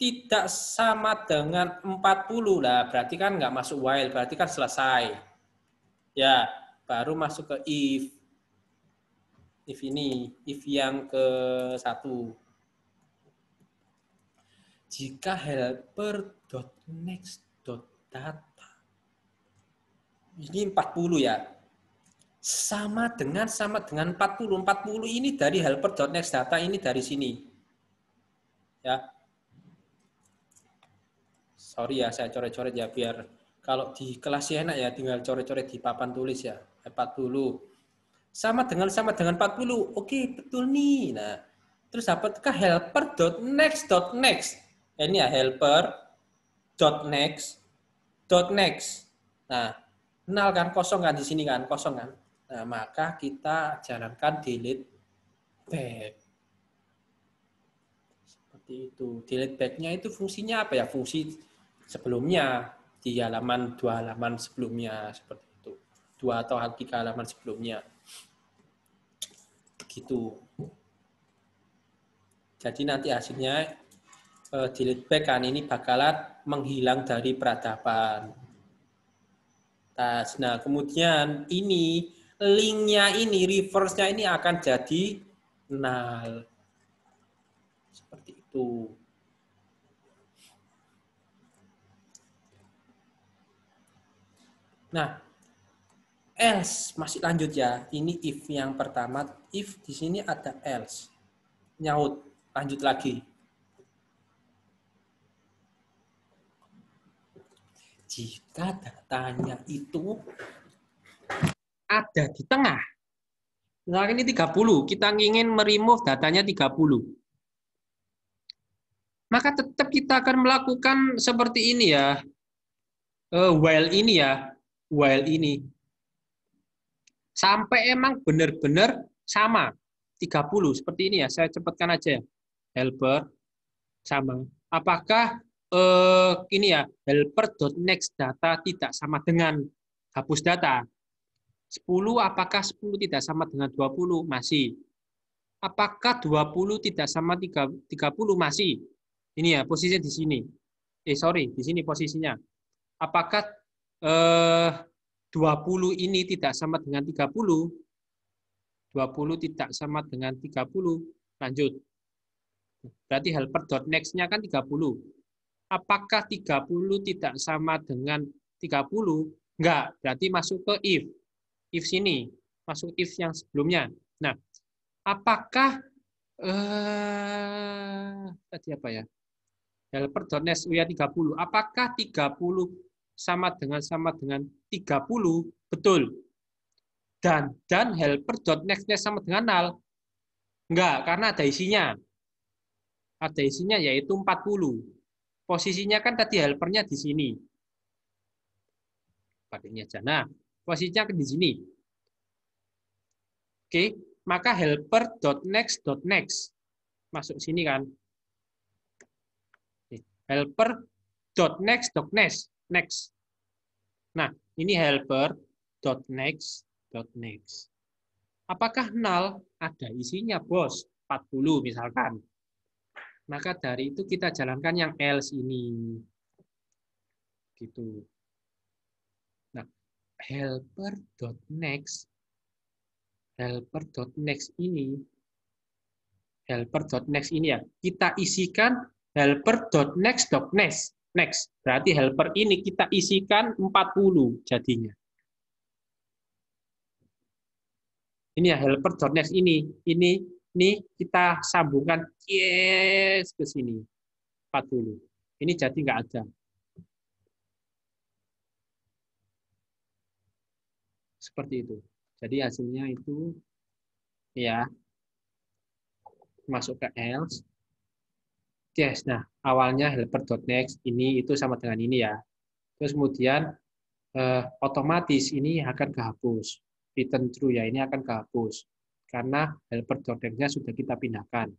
Tidak sama dengan 40 lah, berarti kan nggak masuk while, berarti kan selesai. Ya, baru masuk ke if. If ini, if yang ke-1. Jika helper.next.data ini 40 ya. Sama dengan 40. 40 ini dari helper.next data ini dari sini. Ya. Sorry ya, saya coret-coret ya biar kalau di kelas enak ya tinggal coret-coret di papan tulis ya. 40. Sama dengan 40. Oke, betul nih. Nah, terus apakah helper.next.next? Ini ya helper.next.next. Nah, Nol kan, kosong kan di sini kan, kosong kan. Nah, maka kita jalankan delete back. Seperti itu. Delete back-nya itu fungsinya apa ya? Fungsi sebelumnya di halaman 2 halaman sebelumnya seperti itu. 2 atau 3 halaman sebelumnya. Begitu. Jadi nanti hasilnya delete back kan ini bakalan menghilang dari peradaban. Nah, kemudian ini linknya ini, reverse-nya ini akan jadi null. Seperti itu. Nah, else masih lanjut ya. Ini if yang pertama, if di sini ada else. Nyaut, lanjut lagi. Jika datanya itu ada di tengah. Misalkan ini 30, kita ingin meremove datanya 30. Maka tetap kita akan melakukan seperti ini ya. While ini ya. While ini. Sampai emang benar-benar sama. 30, seperti ini ya. Saya cepatkan aja ya. Helper sama. Apakah ini ya, helper.next data tidak sama dengan hapus data? 10, apakah 10 tidak sama dengan 20? Masih. Apakah 20 tidak sama 30? Masih. Ini ya, posisinya di sini. Di sini posisinya. Apakah 20 ini tidak sama dengan 30? 20 tidak sama dengan 30. Lanjut. Berarti helper.next-nya kan 30. Apakah 30 tidak sama dengan 30? Enggak, berarti masuk ke if. If sini, masuk if yang sebelumnya. Nah, apakah tadi apa ya? Helper.next ya 30. Apakah 30 sama dengan 30? Betul. Dan helper.next-nya sama dengan null? Enggak, karena ada isinya. Ada isinya yaitu 40. Posisinya kan tadi helpernya di sini. Pakai ini aja. Nah, posisinya di sini. Oke, maka helper.next.next masuk sini kan. Helper.next.next. Next. Nah, ini helper.next.next. Apakah null? Ada isinya, Bos. 40 misalkan. Maka dari itu kita jalankan yang else ini. Gitu. Nah, helper.next ini ya, kita isikan helper.next.next. Next. Berarti helper ini kita isikan 40 jadinya. Ini ya helper.next ini. Ini kita sambungkan yes ke sini. 40. Ini jadi nggak ada. Seperti itu. Jadi hasilnya itu ya masuk ke else. Yes, nah awalnya helper.next ini itu sama dengan ini ya. Terus kemudian otomatis ini akan kehapus. Return true ya, ini akan kehapus. Karena helper.next-nya sudah kita pindahkan.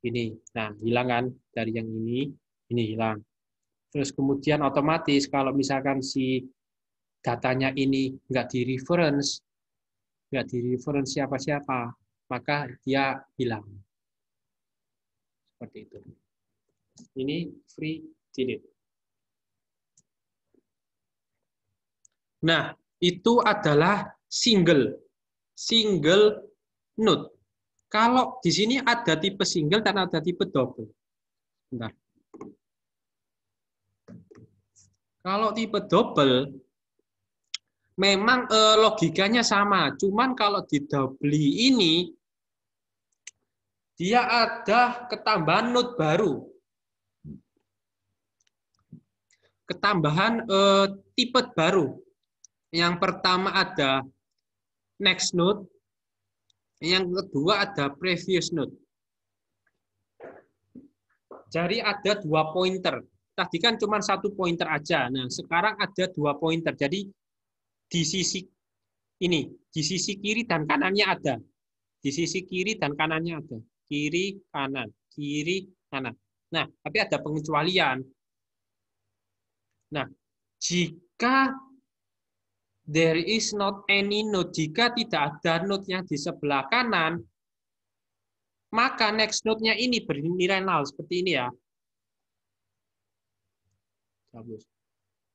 Ini, nah hilang kan dari yang ini hilang. Terus kemudian otomatis kalau misalkan si datanya ini nggak di reference siapa-siapa, maka dia hilang. Seperti itu. Ini free delete. Nah, itu adalah single node. Kalau di sini ada tipe single dan ada tipe double. Bentar. Kalau tipe double, memang logikanya sama. Cuman kalau di double ini, dia ada ketambahan node baru. Ketambahan tipe baru. Yang pertama ada next node. Yang kedua ada previous node. Jadi ada 2 pointer. tadi kan cuma satu pointer aja. Nah, sekarang ada 2 pointer. Jadi di sisi ini, di sisi kiri dan kanannya ada. Di sisi kiri dan kanannya ada. Kiri, kanan, kiri, kanan. Nah, tapi ada pengecualian. Nah, jika there is not any node, jika tidak ada node yang di sebelah kanan, maka next node-nya ini bernilai null seperti ini ya.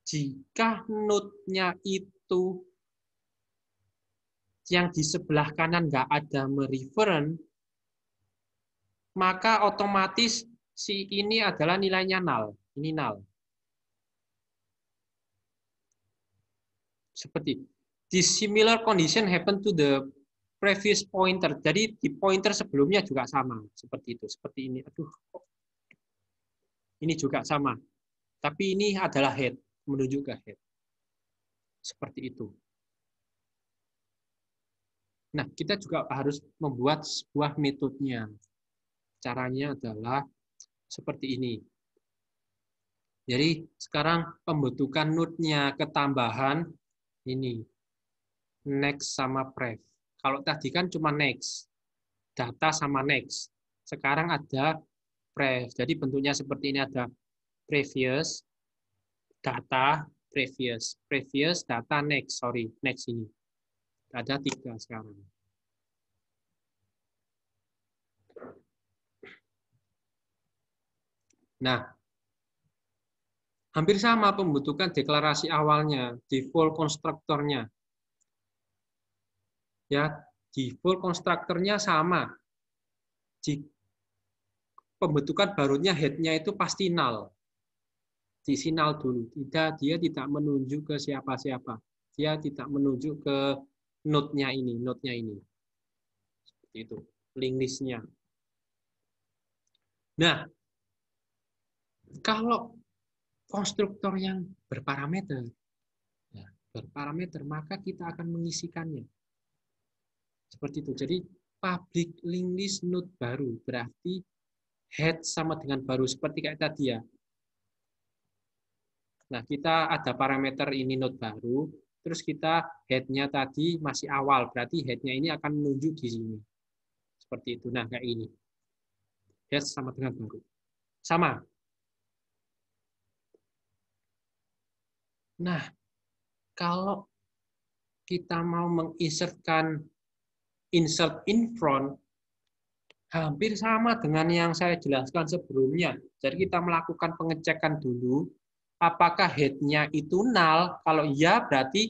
Jika node-nya itu yang di sebelah kanan nggak ada mereference, maka otomatis si ini adalah nilainya null. Ini null. Seperti this similar condition happen to the previous pointer. Jadi di pointer sebelumnya juga sama seperti itu. Seperti ini. Aduh. Ini juga sama. Tapi ini adalah head, menuju ke head. Seperti itu. Nah, kita juga harus membuat sebuah metodenya. Caranya adalah seperti ini. Jadi sekarang pembentukan node-nya ketambahan ini next sama pref. Kalau tadi kan cuma next, data sama next. Sekarang ada pref. Jadi bentuknya seperti ini, ada previous, data, previous, data, next. Sorry, next ini. Ada 3 sekarang. Nah, hampir sama pembentukan deklarasi awalnya, default konstruktornya. Ya, default konstruktornya sama. Pembentukan barunya head-nya itu pasti null. Diisi null dulu. Dia tidak menuju ke siapa-siapa. Dia tidak menuju ke node-nya ini, Seperti itu, link list-nya. Nah, kalau konstruktor yang berparameter, maka kita akan mengisikannya. Seperti itu. Jadi public link list node baru berarti head sama dengan baru seperti kayak tadi ya. Nah, kita ada parameter ini node baru, terus kita head-nya tadi masih awal, berarti head-nya ini akan menunjuk di sini. Seperti itu. Nah, kayak ini. Head sama dengan baru. Sama. Nah, kalau kita mau menginsertkan insert in front, hampir sama dengan yang saya jelaskan sebelumnya. Jadi kita melakukan pengecekan dulu, apakah head-nya itu null. Kalau iya, berarti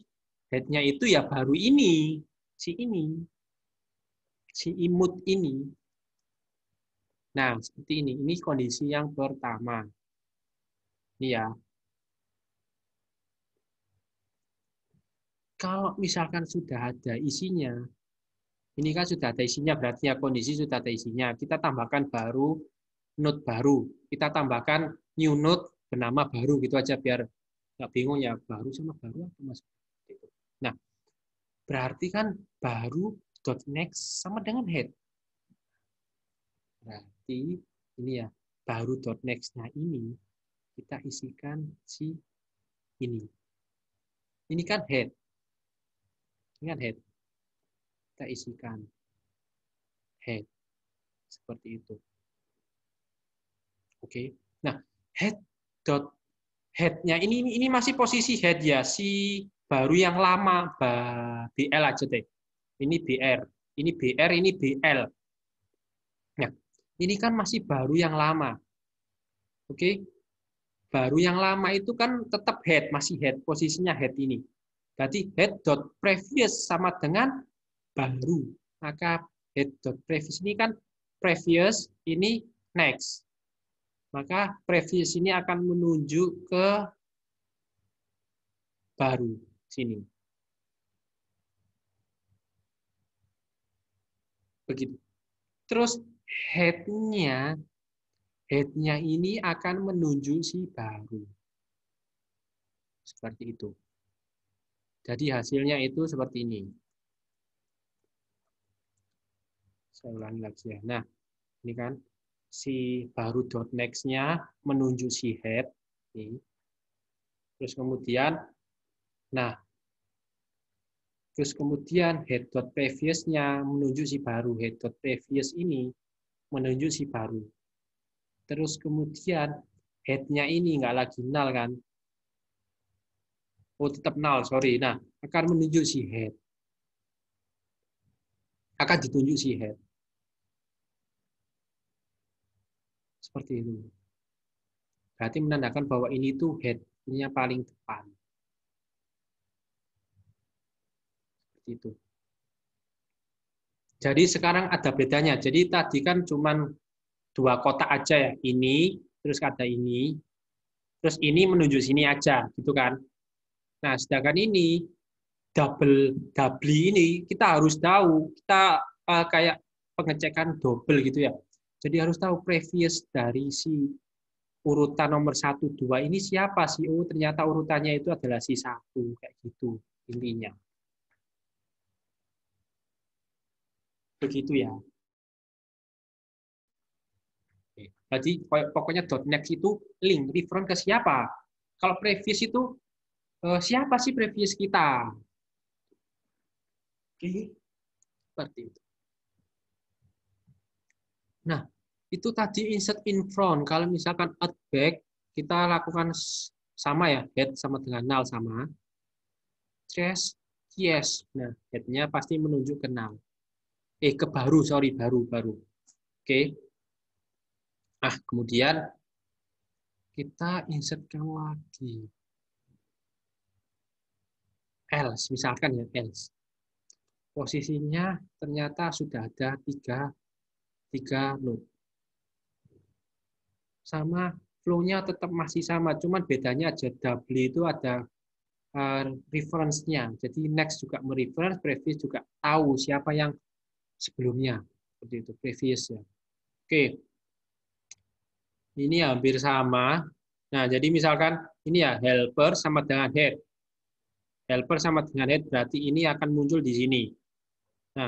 head-nya itu ya baru ini, si imut ini. Nah, seperti ini. Ini kondisi yang pertama. Ini ya. Kalau misalkan sudah ada isinya, ini kan sudah ada isinya, berarti ya kondisi sudah ada isinya. Kita tambahkan baru, node baru. Kita tambahkan new node bernama baru, gitu aja biar nggak bingung ya, baru sama baru apa mas? Nah, berarti kan baru dot next sama dengan head. Berarti ini ya, baru dot next-nya ini kita isikan si ini. Ini kan head. Ini kan head. Kita isikan head. Seperti itu. Oke. Nah, head-nya ini masih posisi head ya, si baru yang lama, BL aja deh. Ini BR, ini BR, ini BL. Nah, ini kan masih baru yang lama. Oke. Baru yang lama itu kan tetap head, masih head, posisinya head ini. Berarti head.previous sama dengan baru. Maka head.previous ini kan previous, ini next. Maka previous ini akan menuju ke baru sini. Begitu. Terus head-nya ini akan menuju si baru. Seperti itu. Jadi hasilnya itu seperti ini. Saya ulangi lagi ya. Nah, ini kan si baru dot next-nya menuju si head. Ini. Terus kemudian, nah, terus kemudian head.previous-nya menunjuk si baru. Head.previous ini menunjuk si baru. Terus kemudian head-nya ini nggak lagi null kan? Oh, tetap null, sorry. Nah, akan menunjuk si head. Akan ditunjuk si head. Seperti itu. Berarti menandakan bahwa ini tuh head-nya paling depan. Seperti itu. Jadi sekarang ada bedanya. Jadi tadi kan cuma dua kotak aja ya. Ini, terus ada ini. Terus ini menuju sini aja, gitu kan. Nah, sedangkan ini double ini kita harus tahu. Kita kayak pengecekan double gitu ya. Jadi harus tahu previous dari si urutan nomor 1, 2 ini siapa sih? Oh, ternyata urutannya itu adalah si 1. Kayak gitu intinya. Begitu ya. Jadi pokoknya .next itu link, reference ke siapa. Kalau previous itu siapa sih previous kita? Oke. Seperti itu. Nah, itu tadi insert in front. Kalau misalkan at back, kita lakukan sama ya, head sama dengan null sama. Trace, yes. Nah, head-nya pasti menunjuk ke null. Ke baru, sorry, baru. Oke. Nah, kemudian kita insertkan lagi. Else, misalkan ya, else. Posisinya ternyata sudah ada tiga node. Sama flow-nya tetap masih sama, cuman bedanya aja double itu ada reference-nya. Jadi next juga mereference, previous juga tahu siapa yang sebelumnya. Seperti itu, previous ya. Oke. Ini hampir sama. Nah, jadi misalkan ini ya helper sama dengan head. Helper sama dengan head berarti ini akan muncul di sini. Nah,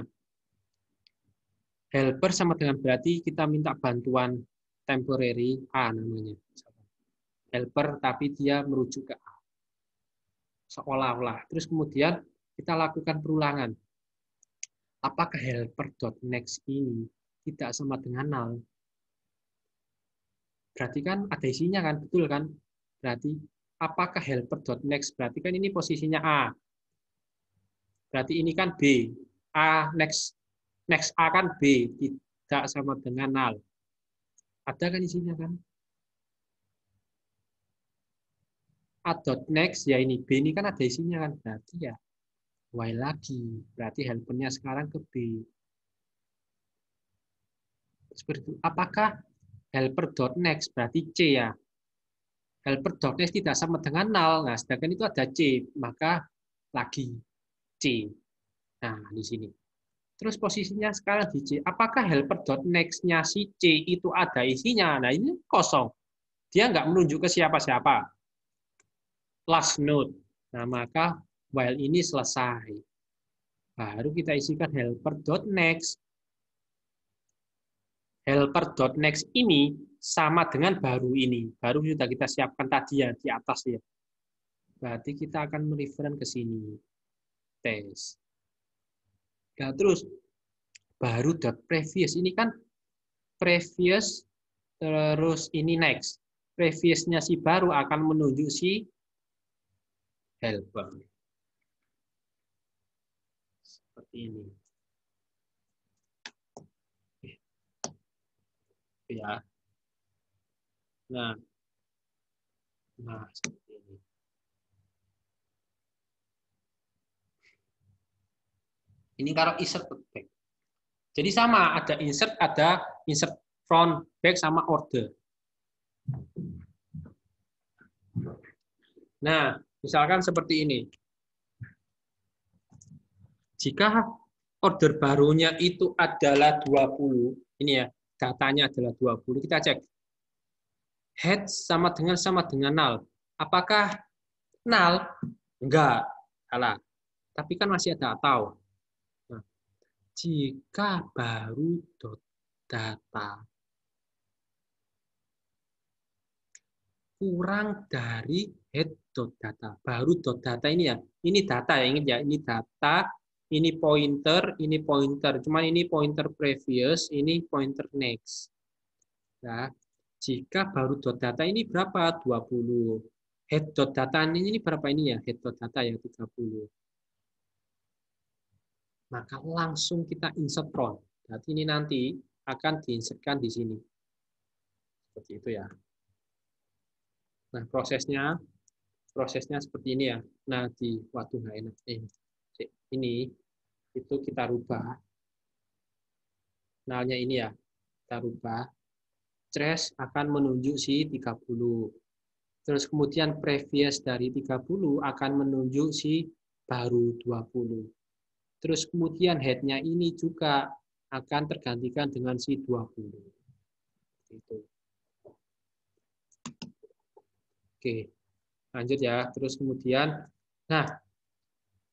helper sama dengan berarti kita minta bantuan temporary A namanya. Helper tapi dia merujuk ke A. Seolah-olah. Terus kemudian kita lakukan perulangan. Apakah helper.next ini tidak sama dengan null? Berarti kan ada isinya kan, betul kan? Berarti apakah helper.next? Berarti kan ini posisinya A. Berarti ini kan B. A next A kan B, tidak sama dengan null. Ada kan isinya kan? A.next ya ini B ini kan ada isinya kan, berarti ya while lagi. Berarti helpernya sekarang ke B. Seperti itu. Apakah helper.next berarti C ya? Helper.next tidak sama dengan null. Nah, sedangkan itu ada C, maka lagi C. Nah, di sini. Terus posisinya sekarang di C. Apakah helper.next-nya si C itu ada isinya? Nah, ini kosong. Dia nggak menunjuk ke siapa-siapa. Last node. Nah, maka while ini selesai. Baru kita isikan helper.next. Helper.next ini sama dengan baru ini. Baru sudah kita siapkan tadi ya, di atas ya. Berarti kita akan mereference ke sini. Tes. Nah, terus baru the previous. Ini kan previous, terus ini next. Previousnya si baru akan menuju si helper. Seperti ini. Ya. Nah, seperti ini. Ini kalau insert back. Jadi sama, ada insert front, back, sama order. Nah, misalkan seperti ini. Jika order barunya itu adalah 20, ini ya, datanya adalah 20, kita cek. Head sama dengan null. Apakah null? Enggak, salah. Tapi kan masih ada atau. Nah, jika baru data kurang dari head.data. Baru .data ini ya. Ini data ya, ingat ya. Ini data, ini pointer, ini pointer. Cuman ini pointer previous, ini pointer next. Nah, jika baru .data ini berapa? 20. Head.data ini berapa ini ya? Head.data ya 30. Maka langsung kita insert from. Berarti ini nanti akan diinsertkan di sini. Seperti itu ya. Nah, prosesnya seperti ini ya. Nah, di waktu nggak enak ini itu kita rubah. Nalnya ini ya, kita rubah. Trace akan menunjuk si 30. Terus kemudian previous dari 30 akan menunjuk si baru 20. Terus kemudian head-nya ini juga akan tergantikan dengan si 20. Itu. Oke, lanjut ya. Terus kemudian, nah,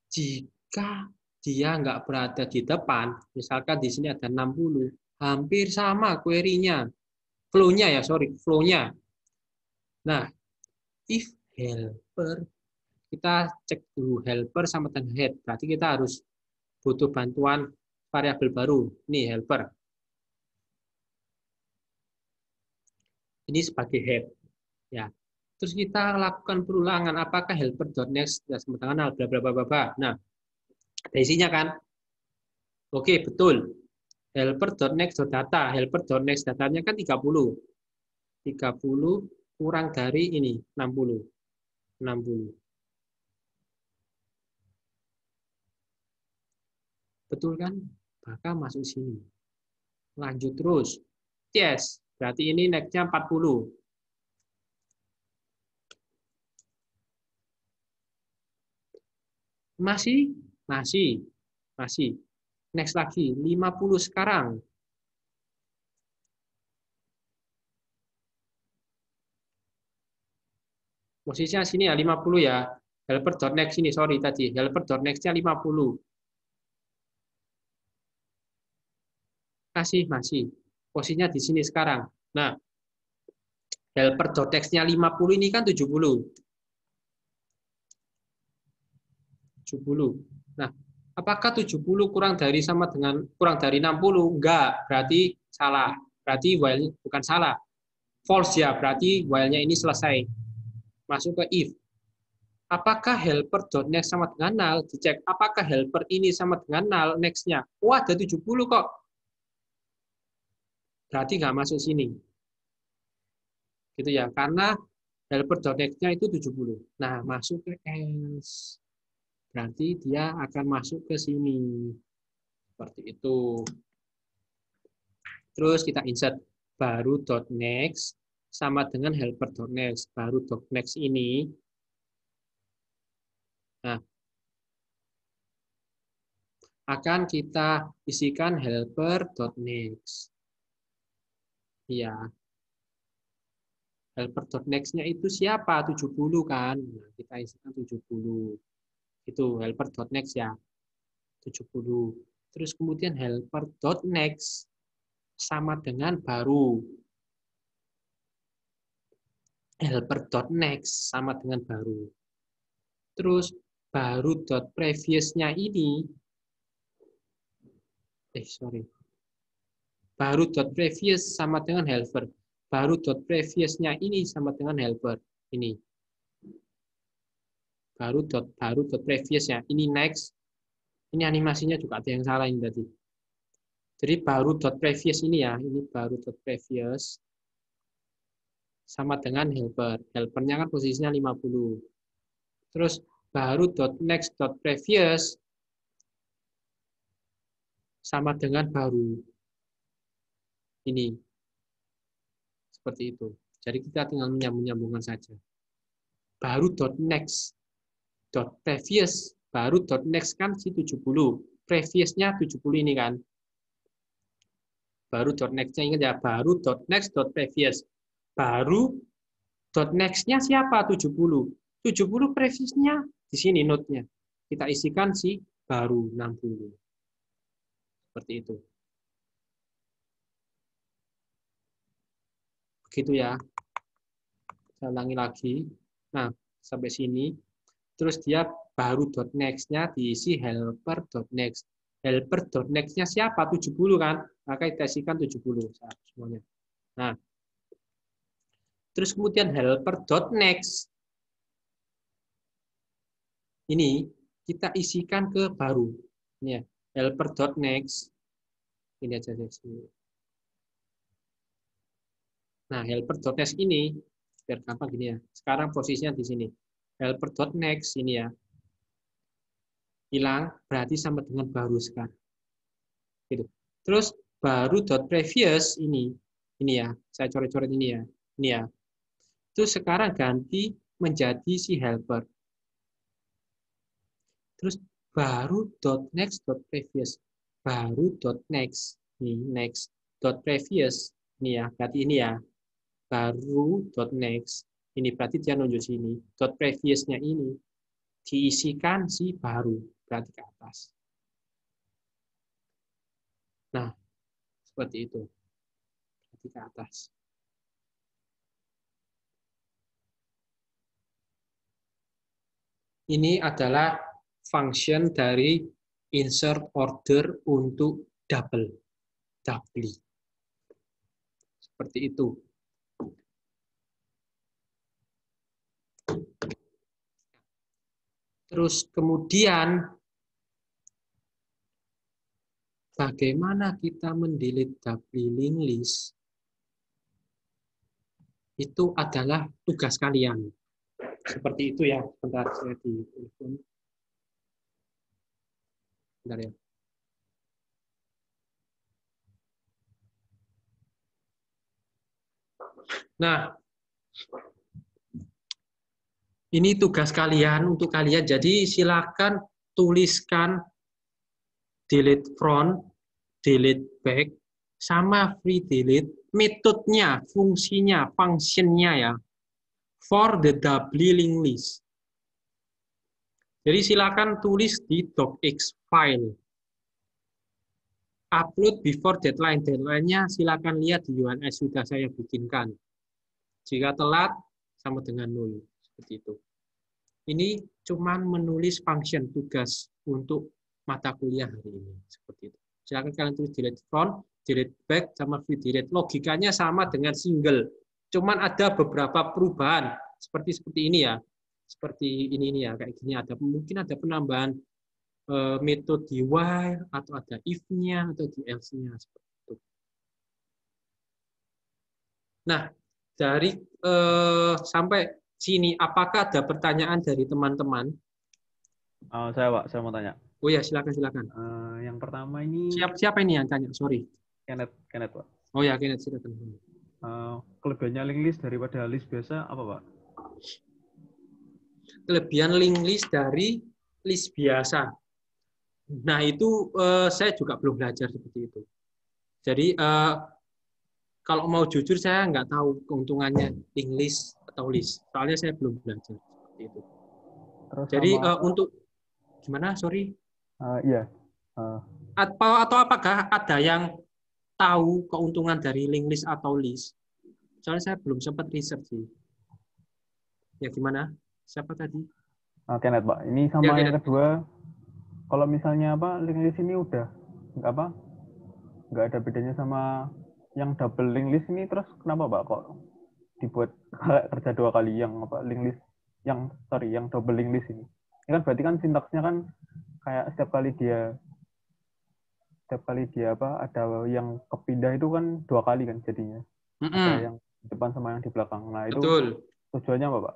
jika dia nggak berada di depan, misalkan di sini ada 60, hampir sama query-nya. Flow-nya. Nah, if helper, kita cek dulu helper sama dengan head. Berarti kita harus butuh bantuan variabel baru. Ini helper. Ini sebagai head. Ya. Terus kita lakukan perulangan. Apakah helper.next sama dengan bla bla bla bla. Nah, ada isinya kan? Oke, betul. Helper.next.data. Helper.next datanya kan 30. 30 kurang dari ini 60. 60. Betul kan? Maka masuk sini. Lanjut terus. Yes, berarti ini next-nya 40. Masih. Next lagi, 50 sekarang. Posisinya sini ya, 50 ya. Helper.next ini, sorry tadi. Helper.next-nya 50. Masih. Posisinya di sini sekarang. Nah, helper.next-nya 50 ini kan 70. 70. Nah, apakah 70 kurang dari 60? Enggak, berarti salah. Berarti while bukan salah. False ya, berarti while-nya ini selesai. Masuk ke if. Apakah helper.next sama dengan null? Dicek apakah helper ini sama dengan null next-nya. Wah, ada 70 kok. Berarti nggak masuk sini. Gitu ya, karena helper.next-nya itu 70. Nah, masuk ke else. Berarti dia akan masuk ke sini. Seperti itu. Terus kita insert baru .next sama dengan helper.next. Baru .next ini. Nah, akan kita isikan helper.next. Ya. Helper.next-nya itu siapa? 70 kan? Nah, kita isikan 70. Itu helper.next ya. 70. Terus kemudian helper.next sama dengan baru. Helper.next sama dengan baru. Terus baru .previous-nya ini baru .previous sama dengan helper. Baru .previous-nya ini sama dengan helper. Ini. Baru .previous ya. Ini next. Ini animasinya juga ada yang salah ini tadi. Jadi baru .previous ini ya. Ini baru .previous sama dengan helper. Helpernya kan posisinya 50. Terus baru .next.previous sama dengan baru. Ini. Seperti itu. Jadi kita tinggal menyambungkan saja. Baru .next.previous. Baru .next kan si 70. Previous-nya 70 ini kan. Baru .next-nya ingat ya. Baru .next.previous. Baru .next-nya siapa? 70. 70 previous-nya di sini note-nya. Kita isikan si baru 60. Seperti itu. Begitu ya. Saya ulangi lagi. Nah, sampai sini. Terus dia baru .next-nya diisi helper.next. Helper.next-nya siapa? 70 kan? Maka kita isikan 70 semuanya. Nah, terus kemudian helper.next. Ini kita isikan ke baru. Ini ya, helper.next. Ini aja sini. Nah, helper.next ini biar gampang gini ya. Sekarang posisinya di sini. Helper.next ini ya. Hilang berarti sama dengan baru sekarang. Gitu. Terus baru .previous ini ya. Saya coret-coret ini ya. Ini ya. Terus sekarang ganti menjadi si helper. Terus baru .next.previous. Baru .next. Ini next. .previous. Ini ya. Berarti ini ya. Baru .next. Ini berarti dia nunjuk sini. .previous-nya ini diisikan si baru. Berarti ke atas. Nah, seperti itu. Berarti ke atas. Ini adalah function dari insert order untuk double. Seperti itu. Terus kemudian bagaimana kita mendelete double linked list? Itu adalah tugas kalian. Seperti itu ya. Bentar, saya di telepon. Bentar ya. Nah, ini tugas kalian untuk kalian. Jadi silakan tuliskan delete front, delete back, sama free delete, metodenya, fungsinya, functionnya ya, for the double linked list. Jadi silakan tulis di docx file. Upload before deadline. Deadline-nya silakan lihat di UNS sudah saya bikinkan. Jika telat, sama dengan 0. Seperti itu. Ini cuman menulis function tugas untuk mata kuliah hari ini. Seperti itu. Silakan kalian tulis delete front, delete back, sama free delete. Logikanya sama dengan single. Cuman ada beberapa perubahan. Seperti ini ya. Seperti ini ya. Kayak gini. Mungkin ada penambahan metode di while, atau ada if-nya, atau di else-nya. Seperti itu. Nah, dari sampai sini, apakah ada pertanyaan dari teman-teman? Saya Pak, saya mau tanya. Oh ya, silakan. Yang pertama ini. Siapa ini yang tanya? Sorry. Kenneth Pak. Oh ya, Kenneth, silakan. Kelebihannya link list daripada list biasa apa Pak? Kelebihan link list dari list biasa. Nah, itu saya juga belum belajar seperti itu. Jadi, kalau mau jujur, saya nggak tahu keuntungannya link list atau list. Soalnya saya belum belajar seperti itu. Terus jadi, untuk gimana? Sorry. Iya. Atau apakah ada yang tahu keuntungan dari link list atau list? Soalnya saya belum sempat research sih. Ya gimana? Siapa tadi? Kenneth Pak. Ini sama ya, yang kedua. Kalau misalnya link list ini udah nggak ada bedanya sama yang double link list ini, terus kenapa Pak kok dibuat kerja 2 kali yang link list yang double link list ini? Ini kan berarti kan sintaksnya kan kayak setiap kali dia ada yang kepindah itu kan 2 kali kan jadinya. Ada yang di depan sama yang di belakang. Nah, itu betul. Tujuannya apa, Pak?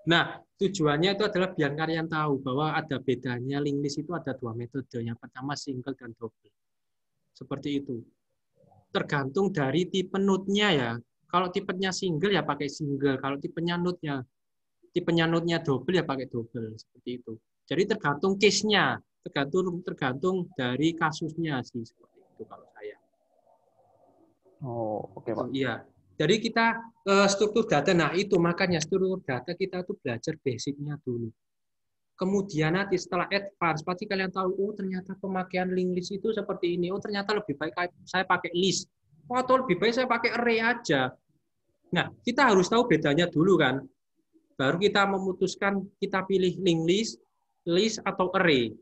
Nah, tujuannya itu adalah biar kalian tahu bahwa ada bedanya link list itu ada 2 metode. Yang pertama single dan double. Seperti itu. Tergantung dari tipe node-nya ya. Kalau tipenya single ya pakai single. Kalau tipenya node-nya double ya pakai double. Seperti itu. Jadi tergantung case-nya. Tergantung dari kasusnya sih. Seperti itu kalau saya. Oh, oke, Pak. Iya. Jadi kita struktur data, nah itu makanya struktur data kita tuh belajar basic-nya dulu. Kemudian nanti setelah advance, pasti kalian tahu, oh ternyata pemakaian link list itu seperti ini, oh ternyata lebih baik saya pakai list, atau lebih baik saya pakai array aja. Nah, kita harus tahu bedanya dulu kan. Baru kita memutuskan kita pilih linked list, list atau array.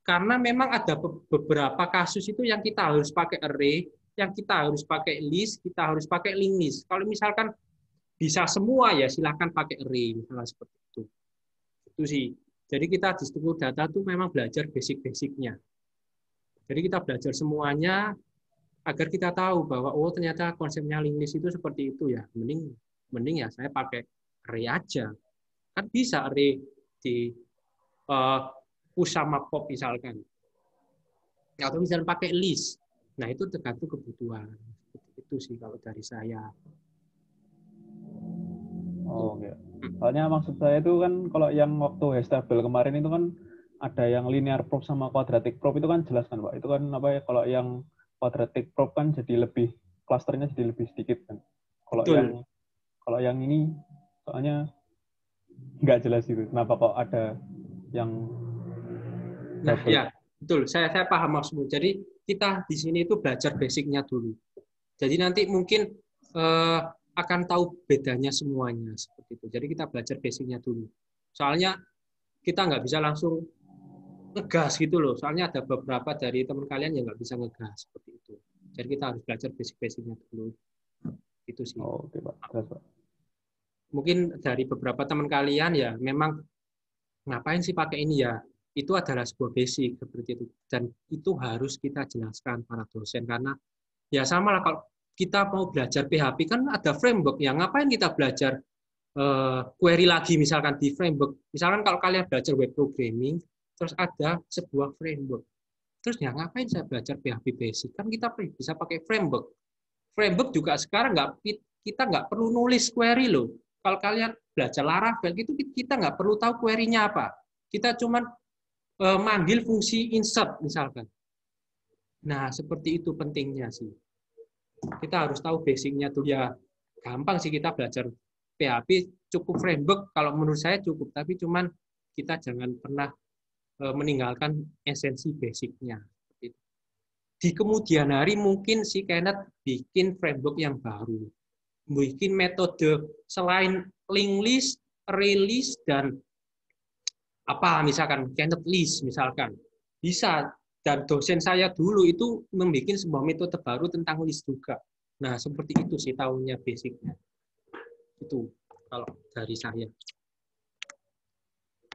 Karena memang ada beberapa kasus itu yang kita harus pakai array, yang kita harus pakai list, kita harus pakai linked list. Kalau misalkan bisa semua ya silakan pakai array, misalnya seperti itu. Itu sih. Jadi kita di struktur data itu memang belajar basic-basicnya. Jadi kita belajar semuanya agar kita tahu bahwa oh ternyata konsepnya linked list itu seperti itu ya. Mending ya saya pakai array aja. Kan bisa array di push sama pop misalkan. Atau misalnya pakai list. Nah, itu tergantung kebutuhan. Itu sih kalau dari saya. Oh, oke. Soalnya maksud saya itu kan kalau yang waktu Hestable kemarin itu kan ada yang linear proof sama quadratic proof itu kan jelas kan, Pak. Itu kan apa ya, kalau yang quadratic proof kan jadi lebih klasternya jadi lebih sedikit kan. Betul. Kalau yang ini soalnya nggak jelas itu. Kenapa kok ada yang Nah, double? ya, betul. Saya paham maksudmu. Jadi kita di sini itu belajar basicnya dulu. Jadi nanti mungkin akan tahu bedanya semuanya seperti itu. Jadi kita belajar basicnya dulu. Soalnya kita nggak bisa langsung ngegas gitu loh. Soalnya ada beberapa dari teman kalian yang nggak bisa ngegas seperti itu. Jadi kita harus belajar basic-basicnya dulu. Itu sih. Oh, oke, Pak. Terus, Pak. Mungkin dari beberapa teman kalian ya memang ngapain sih pakai ini ya? Itu adalah sebuah basic seperti itu. Dan itu harus kita jelaskan para dosen karena ya sama lah kalau kita mau belajar PHP kan ada framework ya. Ngapain kita belajar query lagi misalkan di framework. Misalkan kalau kalian belajar web programming terus ada sebuah framework. Terus ya ngapain saya belajar PHP basic? Kan kita bisa pakai framework. Framework juga sekarang kita nggak perlu nulis query loh. Kalau kalian belajar Laravel itu kita nggak perlu tahu query-nya apa. Kita cuma manggil fungsi insert misalkan. Nah, seperti itu pentingnya sih. Kita harus tahu basic-nya tuh ya. Gampang sih kita belajar PHP, cukup framework kalau menurut saya cukup, tapi cuman kita jangan pernah meninggalkan esensi basic-nya. Di kemudian hari mungkin si Kenneth bikin framework yang baru. Bikin metode selain linked list, array list, dan apa misalkan Kenneth list misalkan. Bisa. Dan dosen saya dulu itu membuat sebuah metode baru tentang list juga. Nah, seperti itu sih tahunya basicnya. Itu kalau dari saya.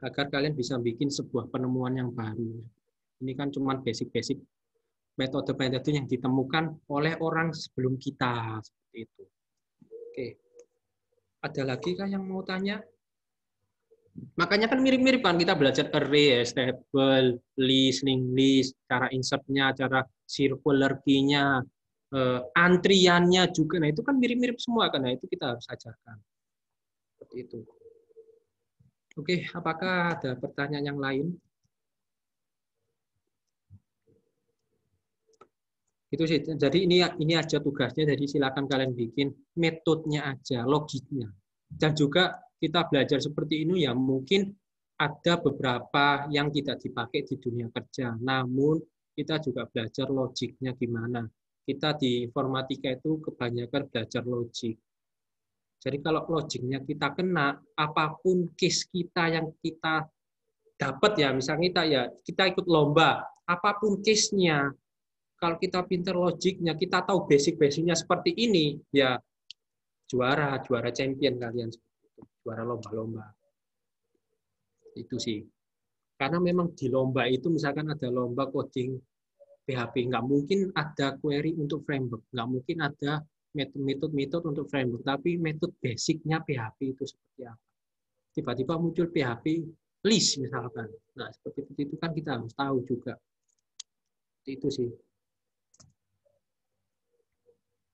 Agar kalian bisa bikin sebuah penemuan yang baru. Ini kan cuma basic-basic metode-metode yang ditemukan oleh orang sebelum kita. Seperti itu. Oke. Ada lagi kah yang mau tanya? Makanya kan mirip-mirip kan kita belajar array, stable, list, linked list, cara insertnya, cara circular key-nya, antriannya juga. Nah itu kan mirip-mirip semua kan. Nah itu kita harus ajarkan. Seperti itu. Oke, apakah ada pertanyaan yang lain? Itu sih. Jadi ini aja tugasnya. Jadi silakan kalian bikin metodenya aja, logiknya. Dan juga kita belajar seperti ini ya mungkin ada beberapa yang tidak dipakai di dunia kerja. Namun kita juga belajar logiknya gimana. Kita di informatika itu kebanyakan belajar logik. Jadi kalau logiknya kita kena, apapun case kita yang kita dapat ya, misalnya kita ikut lomba, apapun case-nya, kalau kita pinter logiknya, kita tahu basic-basicnya seperti ini, ya juara champion kalian, juara lomba-lomba. Itu sih. Karena memang di lomba itu misalkan ada lomba coding PHP, nggak mungkin ada query untuk framework, nggak mungkin ada metode untuk framework, tapi metode basicnya PHP itu seperti apa. Tiba-tiba muncul PHP list misalkan. Nah, seperti itu kan kita harus tahu juga. Itu sih.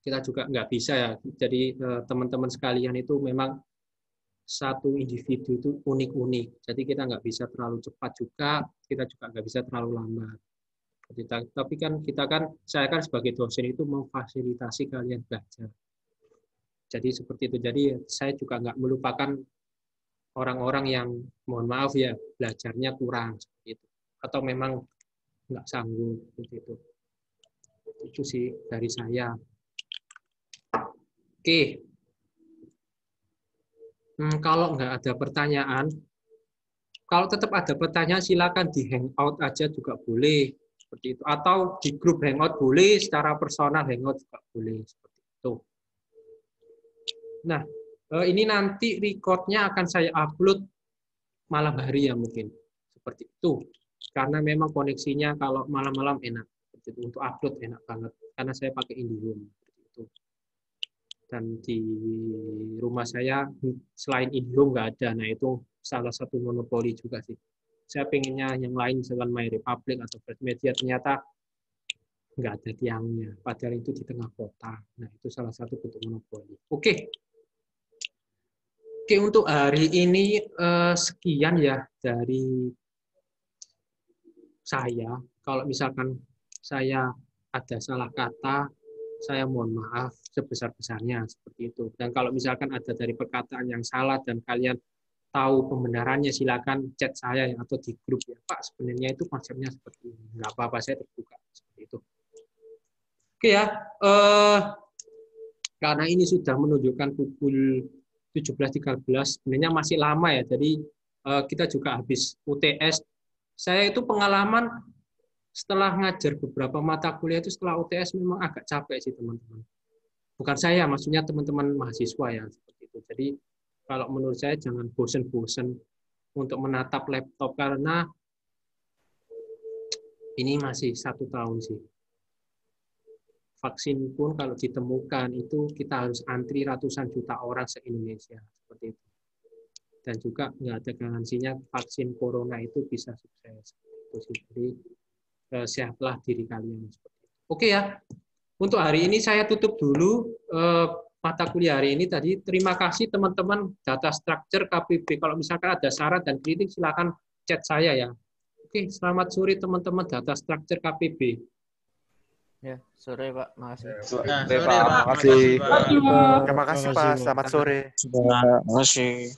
Kita juga nggak bisa ya. Jadi teman-teman sekalian itu memang satu individu itu unik-unik. Jadi kita nggak bisa terlalu cepat juga, kita juga nggak bisa terlalu lambat. Tapi kan saya kan sebagai dosen itu memfasilitasi kalian belajar. Jadi seperti itu. Jadi saya juga nggak melupakan orang-orang yang mohon maaf ya belajarnya kurang seperti itu. Atau memang nggak sanggup seperti itu. Itu sih dari saya. Oke. Kalau nggak ada pertanyaan, kalau tetap ada pertanyaan silakan di hangout aja juga boleh seperti itu. Atau di grup hangout boleh, secara personal hangout juga boleh seperti itu. Nah, ini nanti recordnya akan saya upload malam hari ya mungkin seperti itu. Karena memang koneksinya kalau malam-malam enak. Seperti itu. Untuk upload enak banget. Karena saya pakai IndiHome seperti itu. Dan di rumah saya selain IndiHome nggak ada. Nah itu salah satu monopoli juga sih. Saya pengennya yang lain misalkan My Republic atau First Media ternyata nggak ada tiangnya. Padahal itu di tengah kota. Nah itu salah satu bentuk monopoli. Oke, untuk hari ini sekian ya dari saya. Kalau misalkan saya ada salah kata, saya mohon maaf sebesar-besarnya seperti itu. Dan kalau misalkan ada dari perkataan yang salah dan kalian tahu pembenarannya, silakan chat saya ya, atau di grup ya. Pak, sebenarnya itu konsepnya seperti ini. Nggak apa-apa, saya terbuka seperti itu. Oke ya, karena ini sudah menunjukkan pukul 17.13, sebenarnya masih lama ya. Jadi kita juga habis UTS. Saya itu pengalaman setelah ngajar beberapa mata kuliah itu setelah UTS memang agak capek sih teman-teman. Bukan saya, maksudnya teman-teman mahasiswa ya seperti itu. Jadi kalau menurut saya jangan bosen-bosen untuk menatap laptop karena ini masih 1 tahun sih. Vaksin pun kalau ditemukan itu kita harus antri ratusan juta orang se-Indonesia seperti itu. Dan juga nggak ada garansinya vaksin corona itu bisa sukses. Jadi sehatlah diri kalian. Oke ya, untuk hari ini saya tutup dulu mata kuliah hari ini tadi. Terima kasih teman-teman data structure KPB. Kalau misalkan ada saran dan kritik silakan chat saya ya. Oke, selamat sore teman-teman data structure KPB. Ya, sore Pak, makasih. Sore Pak, makasih. Terima kasih Pak, selamat sore. Terima kasih.